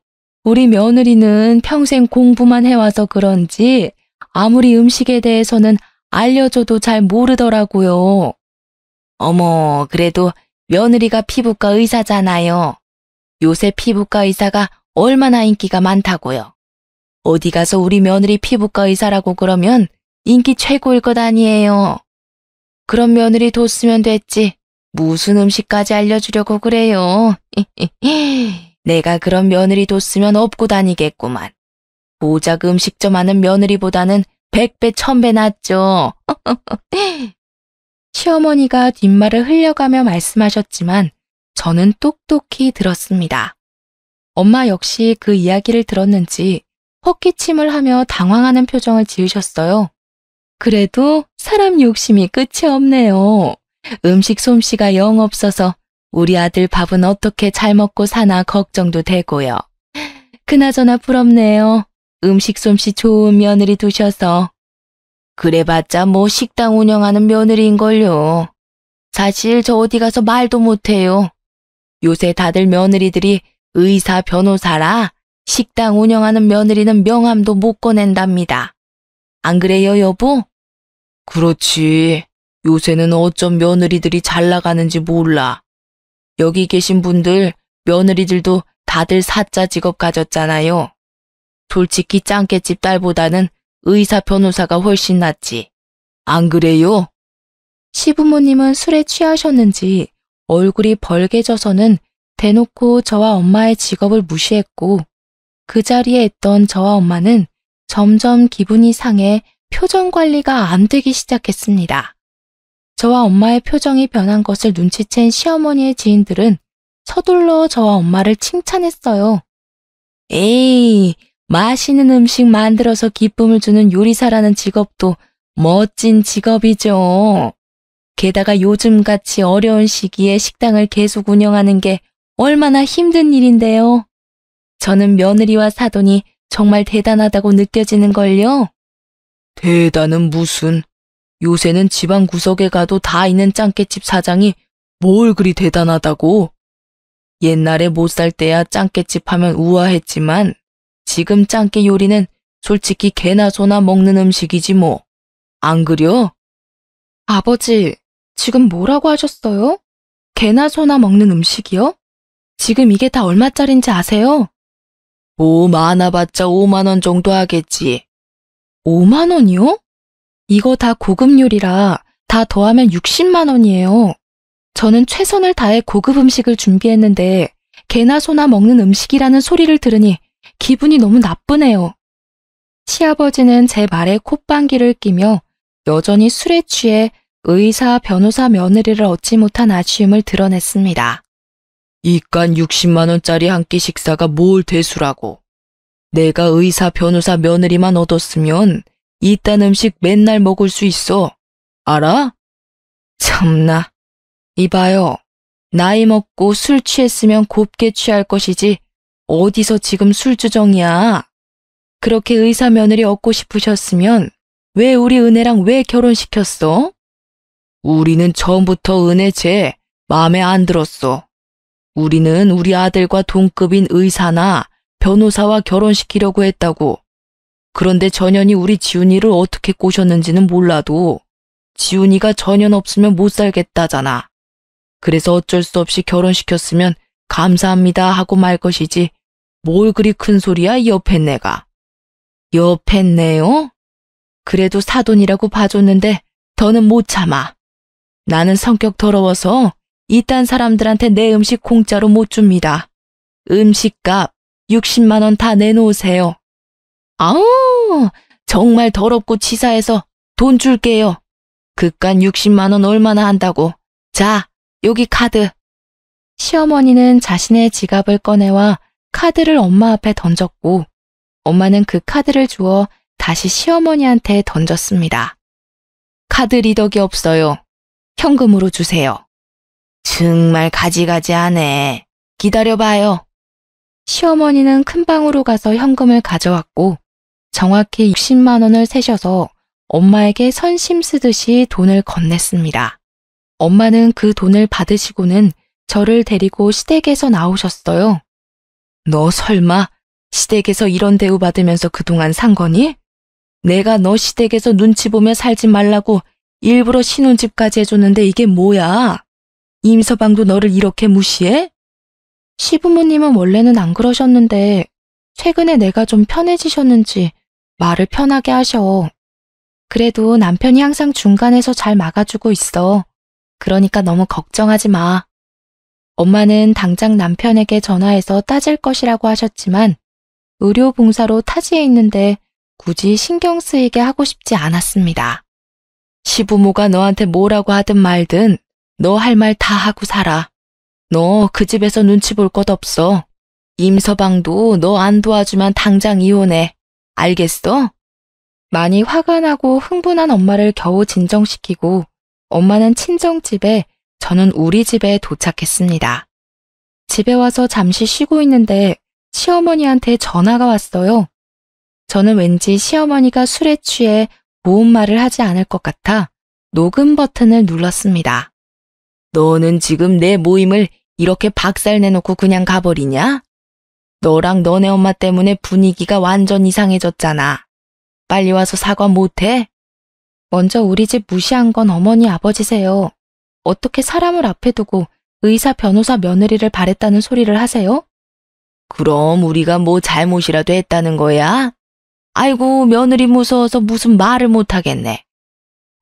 우리 며느리는 평생 공부만 해와서 그런지 아무리 음식에 대해서는 알려줘도 잘 모르더라고요. 어머, 그래도 며느리가 피부과 의사잖아요. 요새 피부과 의사가 얼마나 인기가 많다고요. 어디 가서 우리 며느리 피부과 의사라고 그러면 인기 최고일 것 아니에요. 그런 며느리 뒀으면 됐지. 무슨 음식까지 알려주려고 그래요. 내가 그런 며느리 뒀으면 업고 다니겠구만. 고작 음식점 하는 며느리보다는 100배, 1000배 낫죠. 시어머니가 뒷말을 흘려가며 말씀하셨지만 저는 똑똑히 들었습니다. 엄마 역시 그 이야기를 들었는지 헛기침을 하며 당황하는 표정을 지으셨어요. 그래도 사람 욕심이 끝이 없네요. 음식 솜씨가 영 없어서 우리 아들 밥은 어떻게 잘 먹고 사나 걱정도 되고요. 그나저나 부럽네요. 음식 솜씨 좋은 며느리 두셔서. 그래봤자 뭐 식당 운영하는 며느리인걸요. 사실 저 어디 가서 말도 못해요. 요새 다들 며느리들이 의사, 변호사라 식당 운영하는 며느리는 명함도 못 꺼낸답니다. 안 그래요, 여보? 그렇지. 요새는 어쩜 며느리들이 잘 나가는지 몰라. 여기 계신 분들, 며느리들도 다들 사자 직업 가졌잖아요. 솔직히 짱깨집 딸보다는 의사 변호사가 훨씬 낫지. 안 그래요? 시부모님은 술에 취하셨는지 얼굴이 벌개져서는 대놓고 저와 엄마의 직업을 무시했고, 그 자리에 있던 저와 엄마는 점점 기분이 상해 표정 관리가 안 되기 시작했습니다. 저와 엄마의 표정이 변한 것을 눈치챈 시어머니의 지인들은 서둘러 저와 엄마를 칭찬했어요. 에이, 맛있는 음식 만들어서 기쁨을 주는 요리사라는 직업도 멋진 직업이죠. 게다가 요즘같이 어려운 시기에 식당을 계속 운영하는 게 얼마나 힘든 일인데요. 저는 며느리와 사돈이 정말 대단하다고 느껴지는걸요. 대단은 무슨. 요새는 지방 구석에 가도 다 있는 짱깨집 사장이 뭘 그리 대단하다고. 옛날에 못 살 때야 짱깨집 하면 우아했지만 지금 짱깨 요리는 솔직히 개나 소나 먹는 음식이지 뭐. 안 그려? 아버지, 지금 뭐라고 하셨어요? 개나 소나 먹는 음식이요? 지금 이게 다 얼마짜린지 아세요? 뭐 많아봤자 5만 원 정도 하겠지. 5만 원이요? 이거 다 고급 요리라 다 더하면 60만 원이에요. 저는 최선을 다해 고급 음식을 준비했는데 개나 소나 먹는 음식이라는 소리를 들으니 기분이 너무 나쁘네요. 시아버지는 제 말에 콧방귀를 끼며 여전히 술에 취해 의사, 변호사 며느리를 얻지 못한 아쉬움을 드러냈습니다. 이깟 60만 원짜리 한 끼 식사가 뭘 대수라고. 내가 의사, 변호사 며느리만 얻었으면 이딴 음식 맨날 먹을 수 있어. 알아? 참나. 이봐요. 나이 먹고 술 취했으면 곱게 취할 것이지 어디서 지금 술주정이야. 그렇게 의사 며느리 얻고 싶으셨으면 왜 우리 은혜랑 왜 결혼시켰어? 우리는 처음부터 은혜 쟤 마음에 안 들었어. 우리는 우리 아들과 동급인 의사나 변호사와 결혼시키려고 했다고. 그런데 전현이 우리 지훈이를 어떻게 꼬셨는지는 몰라도 지훈이가 전현 없으면 못 살겠다잖아. 그래서 어쩔 수 없이 결혼시켰으면 감사합니다 하고 말 것이지 뭘 그리 큰 소리야 이 여팬네가. 여팬네요? 그래도 사돈이라고 봐줬는데 더는 못 참아. 나는 성격 더러워서 이딴 사람들한테 내 음식 공짜로 못 줍니다. 음식값 60만 원 다 내놓으세요. 아우, 정말 더럽고 치사해서 돈 줄게요. 그깟 60만 원 얼마나 한다고. 자, 여기 카드. 시어머니는 자신의 지갑을 꺼내와 카드를 엄마 앞에 던졌고 엄마는 그 카드를 주어 다시 시어머니한테 던졌습니다. 카드 리더기 없어요. 현금으로 주세요. 정말 가지가지하네. 기다려봐요. 시어머니는 큰 방으로 가서 현금을 가져왔고 정확히 60만 원을 세셔서 엄마에게 선심 쓰듯이 돈을 건넸습니다. 엄마는 그 돈을 받으시고는 저를 데리고 시댁에서 나오셨어요. 너 설마 시댁에서 이런 대우 받으면서 그동안 산 거니? 내가 너 시댁에서 눈치 보며 살지 말라고 일부러 신혼집까지 해줬는데 이게 뭐야? 임서방도 너를 이렇게 무시해? 시부모님은 원래는 안 그러셨는데 최근에 내가 좀 편해지셨는지 말을 편하게 하셔. 그래도 남편이 항상 중간에서 잘 막아주고 있어. 그러니까 너무 걱정하지 마. 엄마는 당장 남편에게 전화해서 따질 것이라고 하셨지만 의료봉사로 타지에 있는데 굳이 신경 쓰이게 하고 싶지 않았습니다. 시부모가 너한테 뭐라고 하든 말든 너 할 말 다 하고 살아. 너 그 집에서 눈치 볼 것 없어. 임서방도 너 안 도와주면 당장 이혼해. 알겠어? 많이 화가 나고 흥분한 엄마를 겨우 진정시키고 엄마는 친정집에, 저는 우리 집에 도착했습니다. 집에 와서 잠시 쉬고 있는데 시어머니한테 전화가 왔어요. 저는 왠지 시어머니가 술에 취해 고운 말을 하지 않을 것 같아 녹음 버튼을 눌렀습니다. 너는 지금 내 모임을 이렇게 박살내놓고 그냥 가버리냐? 너랑 너네 엄마 때문에 분위기가 완전 이상해졌잖아. 빨리 와서 사과 못해? 먼저 우리 집 무시한 건 어머니 아버지세요. 어떻게 사람을 앞에 두고 의사 변호사 며느리를 바랬다는 소리를 하세요? 그럼 우리가 뭐 잘못이라도 했다는 거야? 아이고, 며느리 무서워서 무슨 말을 못하겠네.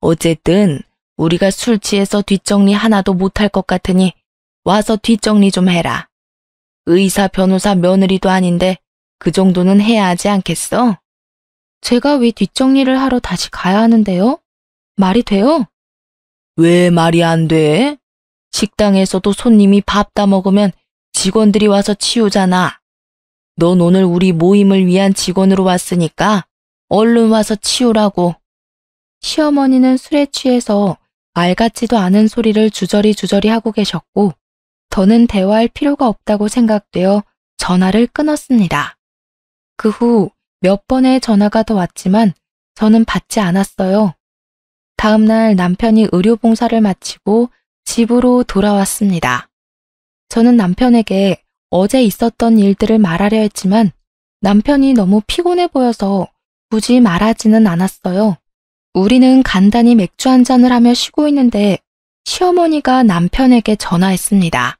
어쨌든 우리가 술 취해서 뒷정리 하나도 못할 것 같으니 와서 뒷정리 좀 해라. 의사 변호사 며느리도 아닌데 그 정도는 해야 하지 않겠어? 제가 왜 뒷정리를 하러 다시 가야 하는데요? 말이 돼요? 왜 말이 안 돼? 식당에서도 손님이 밥 다 먹으면 직원들이 와서 치우잖아. 넌 오늘 우리 모임을 위한 직원으로 왔으니까 얼른 와서 치우라고. 시어머니는 술에 취해서 말 같지도 않은 소리를 주저리 하고 계셨고, 더는 대화할 필요가 없다고 생각되어 전화를 끊었습니다. 그 후 몇 번의 전화가 더 왔지만 저는 받지 않았어요. 다음 날 남편이 의료봉사를 마치고 집으로 돌아왔습니다. 저는 남편에게 어제 있었던 일들을 말하려 했지만 남편이 너무 피곤해 보여서 굳이 말하지는 않았어요. 우리는 간단히 맥주 한 잔을 하며 쉬고 있는데 시어머니가 남편에게 전화했습니다.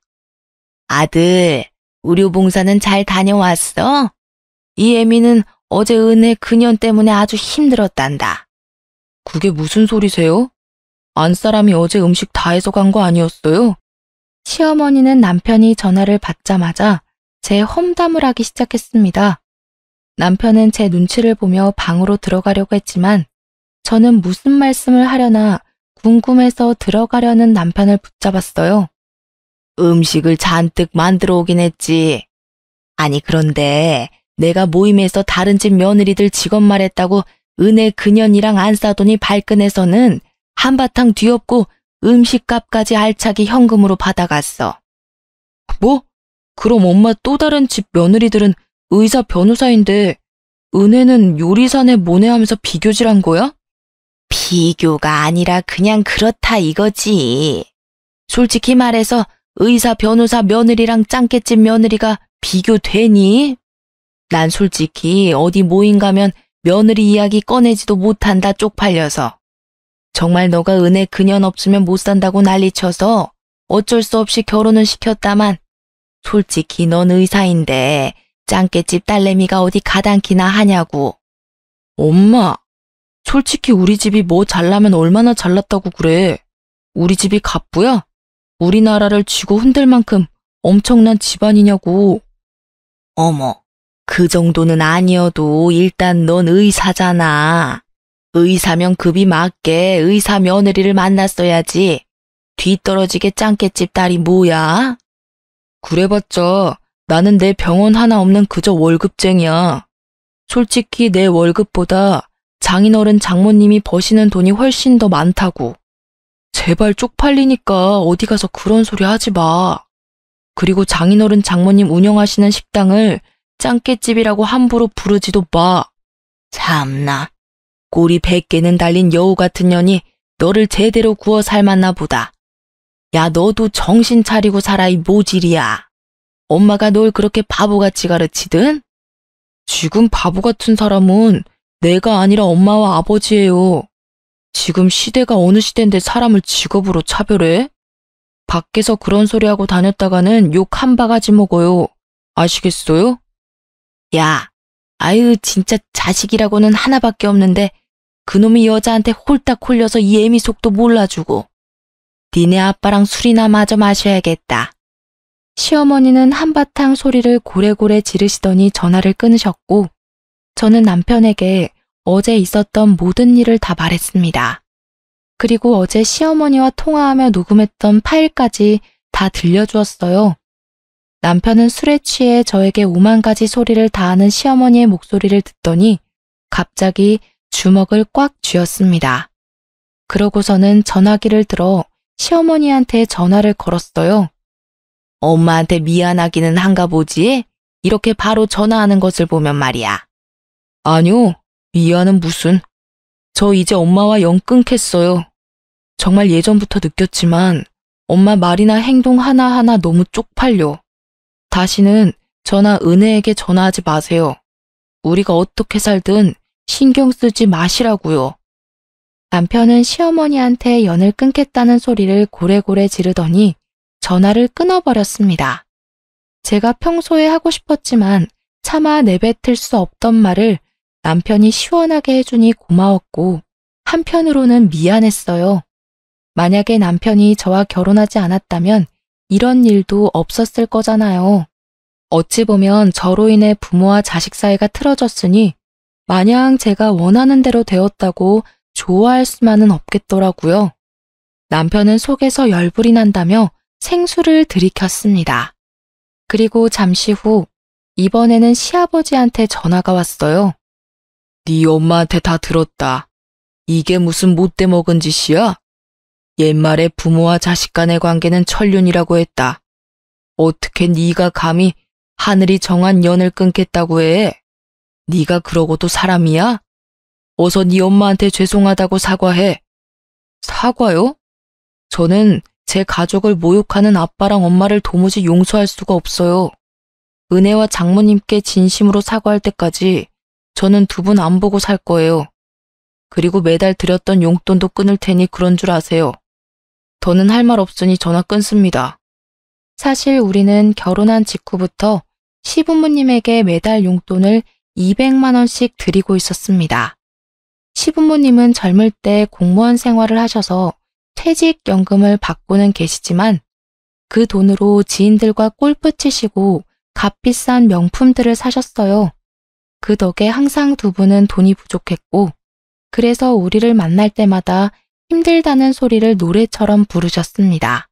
아들, 의료봉사는 잘 다녀왔어? 이 애미는 어제 은혜 그년 때문에 아주 힘들었단다. 그게 무슨 소리세요? 안사람이 어제 음식 다 해서 간 거 아니었어요? 시어머니는 남편이 전화를 받자마자 제 험담을 하기 시작했습니다. 남편은 제 눈치를 보며 방으로 들어가려고 했지만 저는 무슨 말씀을 하려나 궁금해서 들어가려는 남편을 붙잡았어요. 음식을 잔뜩 만들어 오긴 했지. 아니, 그런데 내가 모임에서 다른 집 며느리들 직원 말했다고 은혜 그년이랑 안 싸더니 발끈해서는 한바탕 뒤엎고 음식값까지 알차게 현금으로 받아갔어. 뭐? 그럼 엄마 또 다른 집 며느리들은 의사 변호사인데 은혜는 요리사네 뭐네 하면서 비교질한 거야? 비교가 아니라 그냥 그렇다 이거지. 솔직히 말해서 의사 변호사 며느리랑 짱깨집 며느리가 비교되니? 난 솔직히 어디 모임 가면 며느리 이야기 꺼내지도 못한다 쪽팔려서. 정말 너가 은혜 그년 없으면 못 산다고 난리쳐서 어쩔 수 없이 결혼은 시켰다만 솔직히 넌 의사인데 짱깨집 딸내미가 어디 가당키나 하냐고. 엄마, 솔직히 우리 집이 뭐 잘나면 얼마나 잘났다고 그래. 우리 집이 갑부야? 우리나라를 쥐고 흔들 만큼 엄청난 집안이냐고. 어머, 그 정도는 아니어도 일단 넌 의사잖아. 의사면 급이 맞게 의사 며느리를 만났어야지. 뒤떨어지게 짱깨집 딸이 뭐야? 그래봤자 나는 내 병원 하나 없는 그저 월급쟁이야. 솔직히 내 월급보다 장인어른 장모님이 버시는 돈이 훨씬 더 많다고. 제발 쪽팔리니까 어디 가서 그런 소리 하지 마. 그리고 장인어른 장모님 운영하시는 식당을 짱깨집이라고 함부로 부르지도 마. 참나. 꼬리 100개는 달린 여우 같은 년이 너를 제대로 구워 삶았나 보다. 야, 너도 정신 차리고 살아, 이 모질이야. 엄마가 널 그렇게 바보같이 가르치든? 지금 바보 같은 사람은 내가 아니라 엄마와 아버지예요. 지금 시대가 어느 시대인데 사람을 직업으로 차별해? 밖에서 그런 소리하고 다녔다가는 욕 한 바가지 먹어요. 아시겠어요? 야, 아유, 진짜 자식이라고는 하나밖에 없는데 그놈이 여자한테 홀딱 홀려서 이 애미 속도 몰라주고. 니네 아빠랑 술이나 마저 마셔야겠다. 시어머니는 한바탕 소리를 고래고래 지르시더니 전화를 끊으셨고 저는 남편에게 어제 있었던 모든 일을 다 말했습니다. 그리고 어제 시어머니와 통화하며 녹음했던 파일까지 다 들려주었어요. 남편은 술에 취해 저에게 오만 가지 소리를 다 하는 시어머니의 목소리를 듣더니 갑자기 주먹을 꽉 쥐었습니다. 그러고서는 전화기를 들어 시어머니한테 전화를 걸었어요. 엄마한테 미안하기는 한가 보지? 이렇게 바로 전화하는 것을 보면 말이야. 아니요, 미안은 무슨. 저 이제 엄마와 영 끊겠어요. 정말 예전부터 느꼈지만 엄마 말이나 행동 하나하나 너무 쪽팔려. 다시는 저나 은혜에게 전화하지 마세요. 우리가 어떻게 살든 신경 쓰지 마시라고요. 남편은 시어머니한테 연을 끊겠다는 소리를 고래고래 지르더니 전화를 끊어버렸습니다. 제가 평소에 하고 싶었지만 차마 내뱉을 수 없던 말을 남편이 시원하게 해주니 고마웠고 한편으로는 미안했어요. 만약에 남편이 저와 결혼하지 않았다면 이런 일도 없었을 거잖아요. 어찌 보면 저로 인해 부모와 자식 사이가 틀어졌으니 마냥 제가 원하는 대로 되었다고 좋아할 수만은 없겠더라고요. 남편은 속에서 열불이 난다며 생수를 들이켰습니다. 그리고 잠시 후 이번에는 시아버지한테 전화가 왔어요. 네 엄마한테 다 들었다. 이게 무슨 못돼 먹은 짓이야? 옛말에 부모와 자식 간의 관계는 천륜이라고 했다. 어떻게 네가 감히 하늘이 정한 연을 끊겠다고 해? 네가 그러고도 사람이야? 어서 네 엄마한테 죄송하다고 사과해. 사과요? 저는 제 가족을 모욕하는 아빠랑 엄마를 도무지 용서할 수가 없어요. 은혜와 장모님께 진심으로 사과할 때까지 저는 두 분 안 보고 살 거예요. 그리고 매달 드렸던 용돈도 끊을 테니 그런 줄 아세요. 더는 할 말 없으니 전화 끊습니다. 사실 우리는 결혼한 직후부터 시부모님에게 매달 용돈을 200만 원씩 드리고 있었습니다. 시부모님은 젊을 때 공무원 생활을 하셔서 퇴직연금을 받고는 계시지만 그 돈으로 지인들과 골프 치시고 값비싼 명품들을 사셨어요. 그 덕에 항상 두 분은 돈이 부족했고 그래서 우리를 만날 때마다 힘들다는 소리를 노래처럼 부르셨습니다.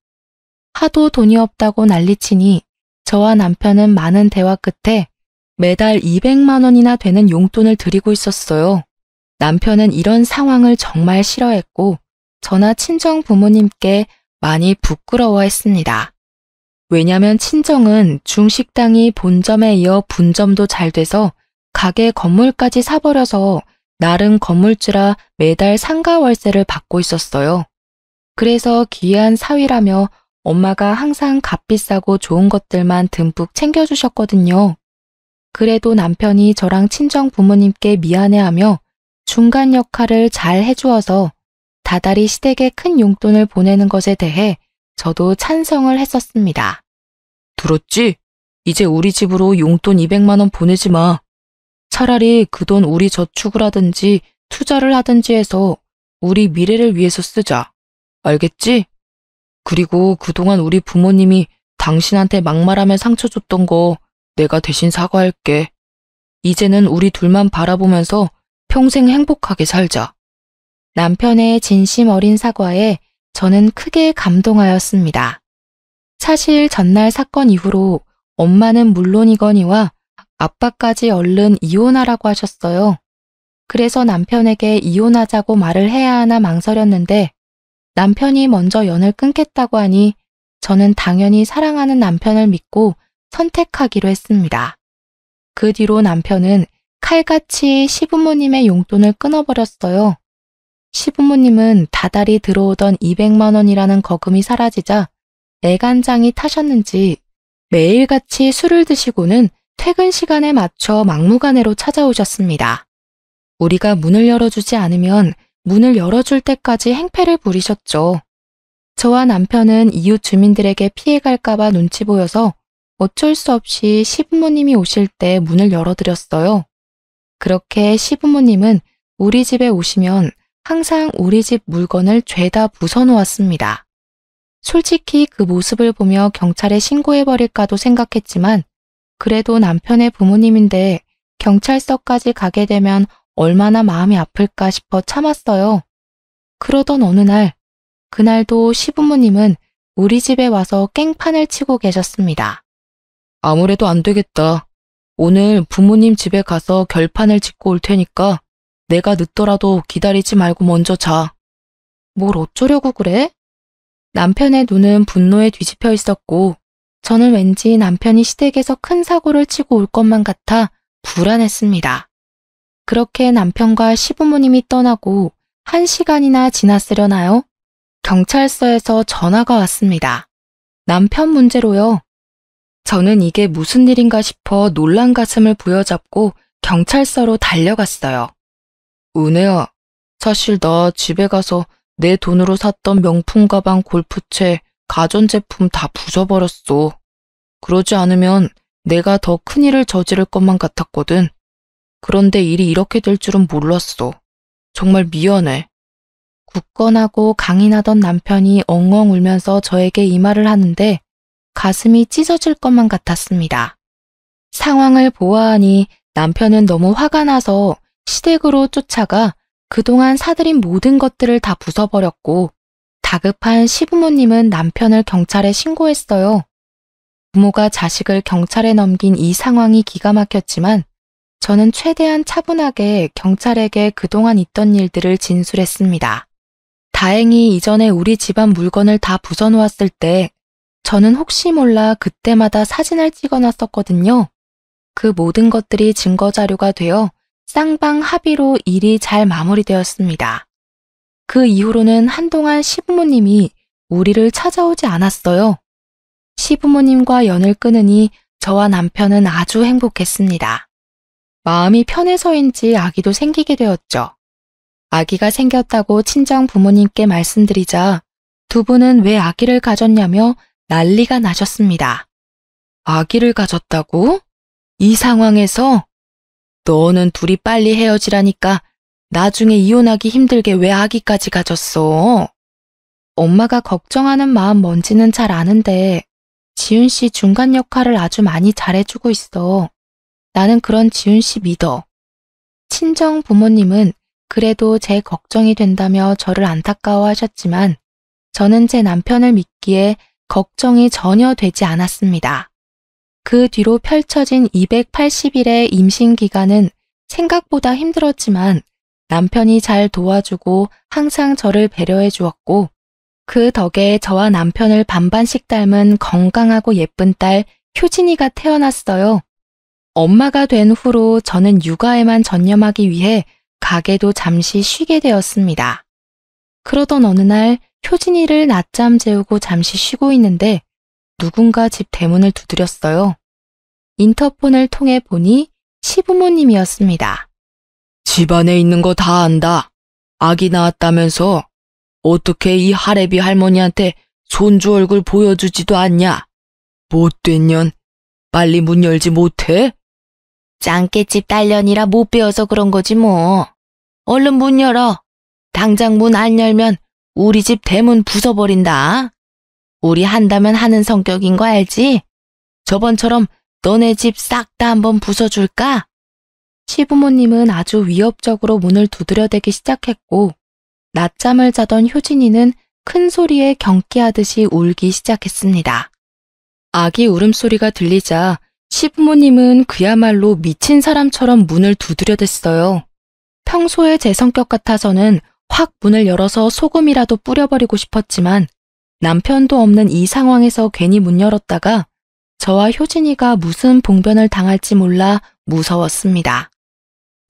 하도 돈이 없다고 난리치니 저와 남편은 많은 대화 끝에 매달 200만 원이나 되는 용돈을 드리고 있었어요. 남편은 이런 상황을 정말 싫어했고 저나 친정 부모님께 많이 부끄러워했습니다. 왜냐면 친정은 중식당이 본점에 이어 분점도 잘 돼서 가게 건물까지 사버려서 나름 건물주라 매달 상가 월세를 받고 있었어요. 그래서 귀한 사위라며 엄마가 항상 값비싸고 좋은 것들만 듬뿍 챙겨주셨거든요. 그래도 남편이 저랑 친정 부모님께 미안해하며 중간 역할을 잘 해주어서 다달이 시댁에 큰 용돈을 보내는 것에 대해 저도 찬성을 했었습니다. 들었지? 이제 우리 집으로 용돈 200만 원 보내지 마. 차라리 그 돈 우리 저축을 하든지 투자를 하든지 해서 우리 미래를 위해서 쓰자. 알겠지? 그리고 그동안 우리 부모님이 당신한테 막말하며 상처 줬던 거 내가 대신 사과할게. 이제는 우리 둘만 바라보면서 평생 행복하게 살자. 남편의 진심 어린 사과에 저는 크게 감동하였습니다. 사실 전날 사건 이후로 엄마는 물론이거니와 아빠까지 얼른 이혼하라고 하셨어요. 그래서 남편에게 이혼하자고 말을 해야 하나 망설였는데 남편이 먼저 연을 끊겠다고 하니 저는 당연히 사랑하는 남편을 믿고 선택하기로 했습니다. 그 뒤로 남편은 칼같이 시부모님의 용돈을 끊어버렸어요. 시부모님은 다달이 들어오던 200만 원이라는 거금이 사라지자 애간장이 타셨는지 매일같이 술을 드시고는 퇴근 시간에 맞춰 막무가내로 찾아오셨습니다. 우리가 문을 열어주지 않으면 문을 열어줄 때까지 행패를 부리셨죠. 저와 남편은 이웃 주민들에게 피해갈까봐 눈치 보여서 어쩔 수 없이 시부모님이 오실 때 문을 열어드렸어요. 그렇게 시부모님은 우리 집에 오시면 항상 우리 집 물건을 죄다 부숴놓았습니다. 솔직히 그 모습을 보며 경찰에 신고해버릴까도 생각했지만 그래도 남편의 부모님인데 경찰서까지 가게 되면 얼마나 마음이 아플까 싶어 참았어요. 그러던 어느 날, 그날도 시부모님은 우리 집에 와서 깽판을 치고 계셨습니다. 아무래도 안 되겠다. 오늘 부모님 집에 가서 결판을 짓고 올 테니까 내가 늦더라도 기다리지 말고 먼저 자. 뭘 어쩌려고 그래? 남편의 눈은 분노에 뒤집혀 있었고 저는 왠지 남편이 시댁에서 큰 사고를 치고 올 것만 같아 불안했습니다. 그렇게 남편과 시부모님이 떠나고 1시간이나 지났으려나요? 경찰서에서 전화가 왔습니다. 남편 문제로요. 저는 이게 무슨 일인가 싶어 놀란 가슴을 부여잡고 경찰서로 달려갔어요. 은혜야, 사실 나 집에 가서 내 돈으로 샀던 명품 가방, 골프채, 가전제품 다 부숴버렸어. 그러지 않으면 내가 더 큰일을 저지를 것만 같았거든. 그런데 일이 이렇게 될 줄은 몰랐어. 정말 미안해. 굳건하고 강인하던 남편이 엉엉 울면서 저에게 이 말을 하는데 가슴이 찢어질 것만 같았습니다. 상황을 보아하니 남편은 너무 화가 나서 시댁으로 쫓아가 그동안 사들인 모든 것들을 다 부숴버렸고 다급한 시부모님은 남편을 경찰에 신고했어요. 부모가 자식을 경찰에 넘긴 이 상황이 기가 막혔지만 저는 최대한 차분하게 경찰에게 그동안 있던 일들을 진술했습니다. 다행히 이전에 우리 집안 물건을 다 부숴놓았을 때 저는 혹시 몰라 그때마다 사진을 찍어놨었거든요. 그 모든 것들이 증거자료가 되어 쌍방 합의로 일이 잘 마무리되었습니다. 그 이후로는 한동안 시부모님이 우리를 찾아오지 않았어요. 시부모님과 연을 끊으니 저와 남편은 아주 행복했습니다. 마음이 편해서인지 아기도 생기게 되었죠. 아기가 생겼다고 친정 부모님께 말씀드리자 두 분은 왜 아기를 가졌냐며 난리가 나셨습니다. 아기를 가졌다고? 이 상황에서? 너는 둘이 빨리 헤어지라니까 나중에 이혼하기 힘들게 왜 아기까지 가졌어? 엄마가 걱정하는 마음 뭔지는 잘 아는데 지훈 씨 중간 역할을 아주 많이 잘해주고 있어. 나는 그런 지훈 씨 믿어. 친정 부모님은 그래도 제 걱정이 된다며 저를 안타까워하셨지만 저는 제 남편을 믿기에 걱정이 전혀 되지 않았습니다. 그 뒤로 펼쳐진 280일의 임신 기간은 생각보다 힘들었지만 남편이 잘 도와주고 항상 저를 배려해 주었고 그 덕에 저와 남편을 반반씩 닮은 건강하고 예쁜 딸 효진이가 태어났어요. 엄마가 된 후로 저는 육아에만 전념하기 위해 가게도 잠시 쉬게 되었습니다. 그러던 어느 날 효진이를 낮잠 재우고 잠시 쉬고 있는데 누군가 집 대문을 두드렸어요. 인터폰을 통해 보니 시부모님이었습니다. 집안에 있는 거 다 안다. 아기 낳았다면서 어떻게 이 할애비 할머니한테 손주 얼굴 보여주지도 않냐? 못된 년, 빨리 문 열지 못해? 짱깨집 딸년이라 못 배워서 그런 거지 뭐. 얼른 문 열어. 당장 문 안 열면 우리 집 대문 부숴버린다. 우리 한다면 하는 성격인 거 알지? 저번처럼 너네 집 싹 다 한번 부숴줄까? 시부모님은 아주 위협적으로 문을 두드려대기 시작했고 낮잠을 자던 효진이는 큰 소리에 경기하듯이 울기 시작했습니다. 아기 울음소리가 들리자 시부모님은 그야말로 미친 사람처럼 문을 두드려댔어요. 평소에 제 성격 같아서는 확 문을 열어서 소금이라도 뿌려버리고 싶었지만 남편도 없는 이 상황에서 괜히 문 열었다가 저와 효진이가 무슨 봉변을 당할지 몰라 무서웠습니다.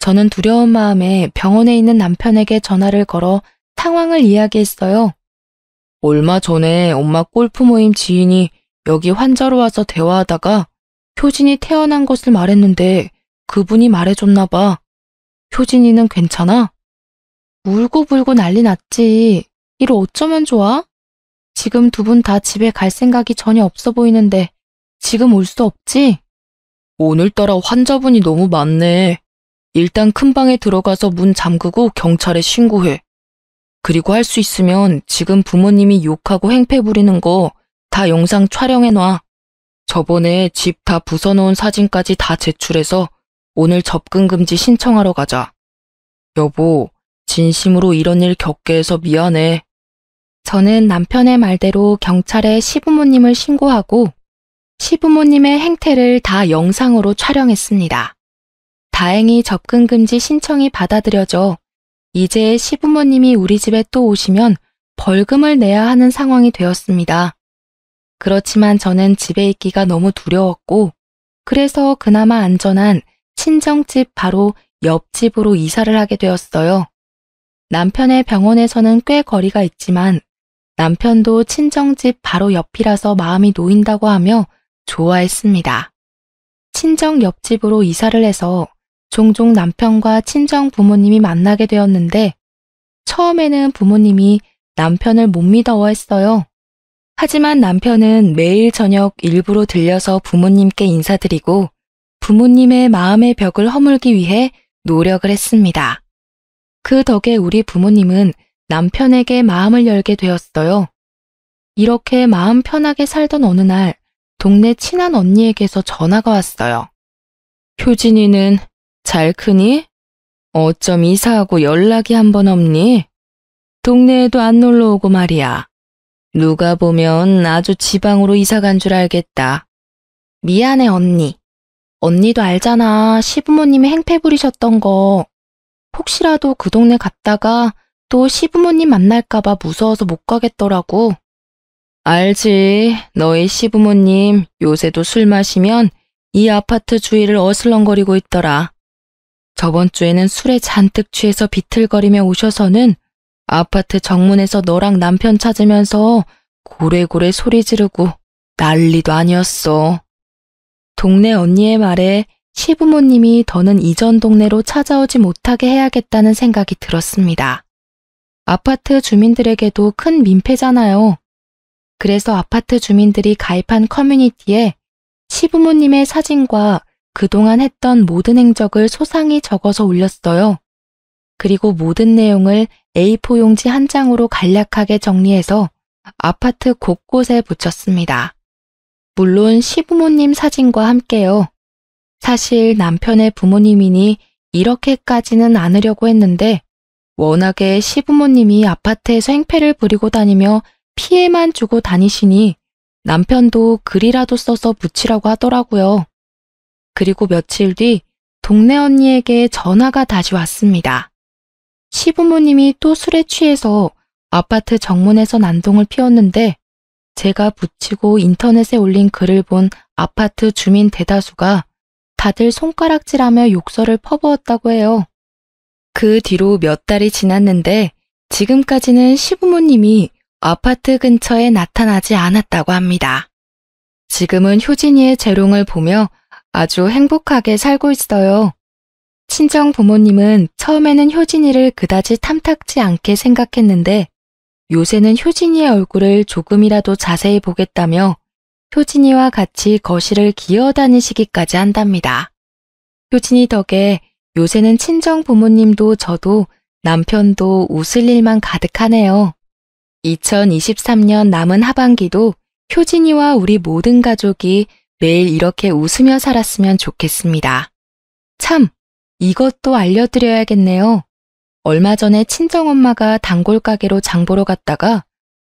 저는 두려운 마음에 병원에 있는 남편에게 전화를 걸어 상황을 이야기했어요. 얼마 전에 엄마 골프 모임 지인이 여기 환자로 와서 대화하다가 효진이 태어난 것을 말했는데 그분이 말해줬나 봐. 효진이는 괜찮아? 울고불고 난리 났지. 이를 어쩌면 좋아? 지금 두 분 다 집에 갈 생각이 전혀 없어 보이는데 지금 올 수 없지? 오늘따라 환자분이 너무 많네. 일단 큰 방에 들어가서 문 잠그고 경찰에 신고해. 그리고 할 수 있으면 지금 부모님이 욕하고 행패 부리는 거 다 영상 촬영해놔. 저번에 집 다 부숴놓은 사진까지 다 제출해서 오늘 접근 금지 신청하러 가자. 여보, 진심으로 이런 일 겪게 해서 미안해. 저는 남편의 말대로 경찰에 시부모님을 신고하고 시부모님의 행태를 다 영상으로 촬영했습니다. 다행히 접근 금지 신청이 받아들여져 이제 시부모님이 우리 집에 또 오시면 벌금을 내야 하는 상황이 되었습니다. 그렇지만 저는 집에 있기가 너무 두려웠고 그래서 그나마 안전한 친정집 바로 옆집으로 이사를 하게 되었어요. 남편의 병원에서는 꽤 거리가 있지만 남편도 친정집 바로 옆이라서 마음이 놓인다고 하며 좋아했습니다. 친정 옆집으로 이사를 해서 종종 남편과 친정 부모님이 만나게 되었는데 처음에는 부모님이 남편을 못 믿어했어요. 하지만 남편은 매일 저녁 일부러 들려서 부모님께 인사드리고 부모님의 마음의 벽을 허물기 위해 노력을 했습니다. 그 덕에 우리 부모님은 남편에게 마음을 열게 되었어요. 이렇게 마음 편하게 살던 어느 날 동네 친한 언니에게서 전화가 왔어요. 효진이는 잘 크니? 어쩜 이사하고 연락이 한 번 없니? 동네에도 안 놀러 오고 말이야. 누가 보면 아주 지방으로 이사 간 줄 알겠다. 미안해, 언니. 언니도 알잖아. 시부모님이 행패 부리셨던 거. 혹시라도 그 동네 갔다가 또 시부모님 만날까봐 무서워서 못 가겠더라고. 알지. 너희 시부모님 요새도 술 마시면 이 아파트 주위를 어슬렁거리고 있더라. 저번 주에는 술에 잔뜩 취해서 비틀거리며 오셔서는 아파트 정문에서 너랑 남편 찾으면서 고래고래 소리 지르고 난리도 아니었어. 동네 언니의 말에 시부모님이 더는 이전 동네로 찾아오지 못하게 해야겠다는 생각이 들었습니다. 아파트 주민들에게도 큰 민폐잖아요. 그래서 아파트 주민들이 가입한 커뮤니티에 시부모님의 사진과 그동안 했던 모든 행적을 소상히 적어서 올렸어요. 그리고 모든 내용을 A4 용지 한 장으로 간략하게 정리해서 아파트 곳곳에 붙였습니다. 물론 시부모님 사진과 함께요. 사실 남편의 부모님이니 이렇게까지는 않으려고 했는데 워낙에 시부모님이 아파트에서 행패를 부리고 다니며 피해만 주고 다니시니 남편도 글이라도 써서 붙이라고 하더라고요. 그리고 며칠 뒤 동네 언니에게 전화가 다시 왔습니다. 시부모님이 또 술에 취해서 아파트 정문에서 난동을 피웠는데 제가 붙이고 인터넷에 올린 글을 본 아파트 주민 대다수가 다들 손가락질하며 욕설을 퍼부었다고 해요. 그 뒤로 몇 달이 지났는데 지금까지는 시부모님이 아파트 근처에 나타나지 않았다고 합니다. 지금은 효진이의 재롱을 보며 아주 행복하게 살고 있어요. 친정 부모님은 처음에는 효진이를 그다지 탐탁지 않게 생각했는데 요새는 효진이의 얼굴을 조금이라도 자세히 보겠다며 효진이와 같이 거실을 기어다니시기까지 한답니다. 효진이 덕에 요새는 친정 부모님도 저도 남편도 웃을 일만 가득하네요. 2023년 남은 하반기도 효진이와 우리 모든 가족이 매일 이렇게 웃으며 살았으면 좋겠습니다. 참, 이것도 알려드려야겠네요. 얼마 전에 친정엄마가 단골 가게로 장 보러 갔다가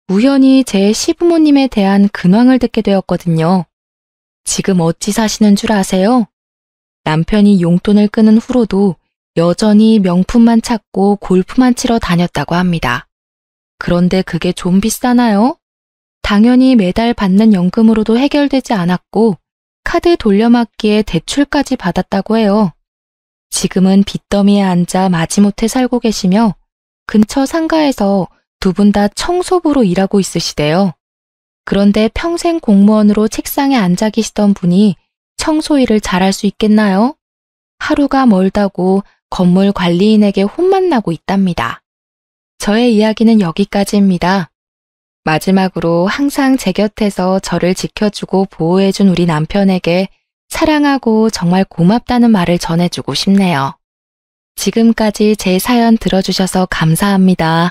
우연히 제 시부모님에 대한 근황을 듣게 되었거든요. 지금 어찌 사시는 줄 아세요? 남편이 용돈을 끄는 후로도 여전히 명품만 찾고 골프만 치러 다녔다고 합니다. 그런데 그게 좀 비싸나요? 당연히 매달 받는 연금으로도 해결되지 않았고 카드 돌려막기에 대출까지 받았다고 해요. 지금은 빚더미에 앉아 마지못해 살고 계시며 근처 상가에서 두 분 다 청소부로 일하고 있으시대요. 그런데 평생 공무원으로 책상에 앉아 계시던 분이 청소 일을 잘할 수 있겠나요? 하루가 멀다고 건물 관리인에게 혼만 나고 있답니다. 저의 이야기는 여기까지입니다. 마지막으로 항상 제 곁에서 저를 지켜주고 보호해준 우리 남편에게 사랑하고 정말 고맙다는 말을 전해주고 싶네요. 지금까지 제 사연 들어주셔서 감사합니다.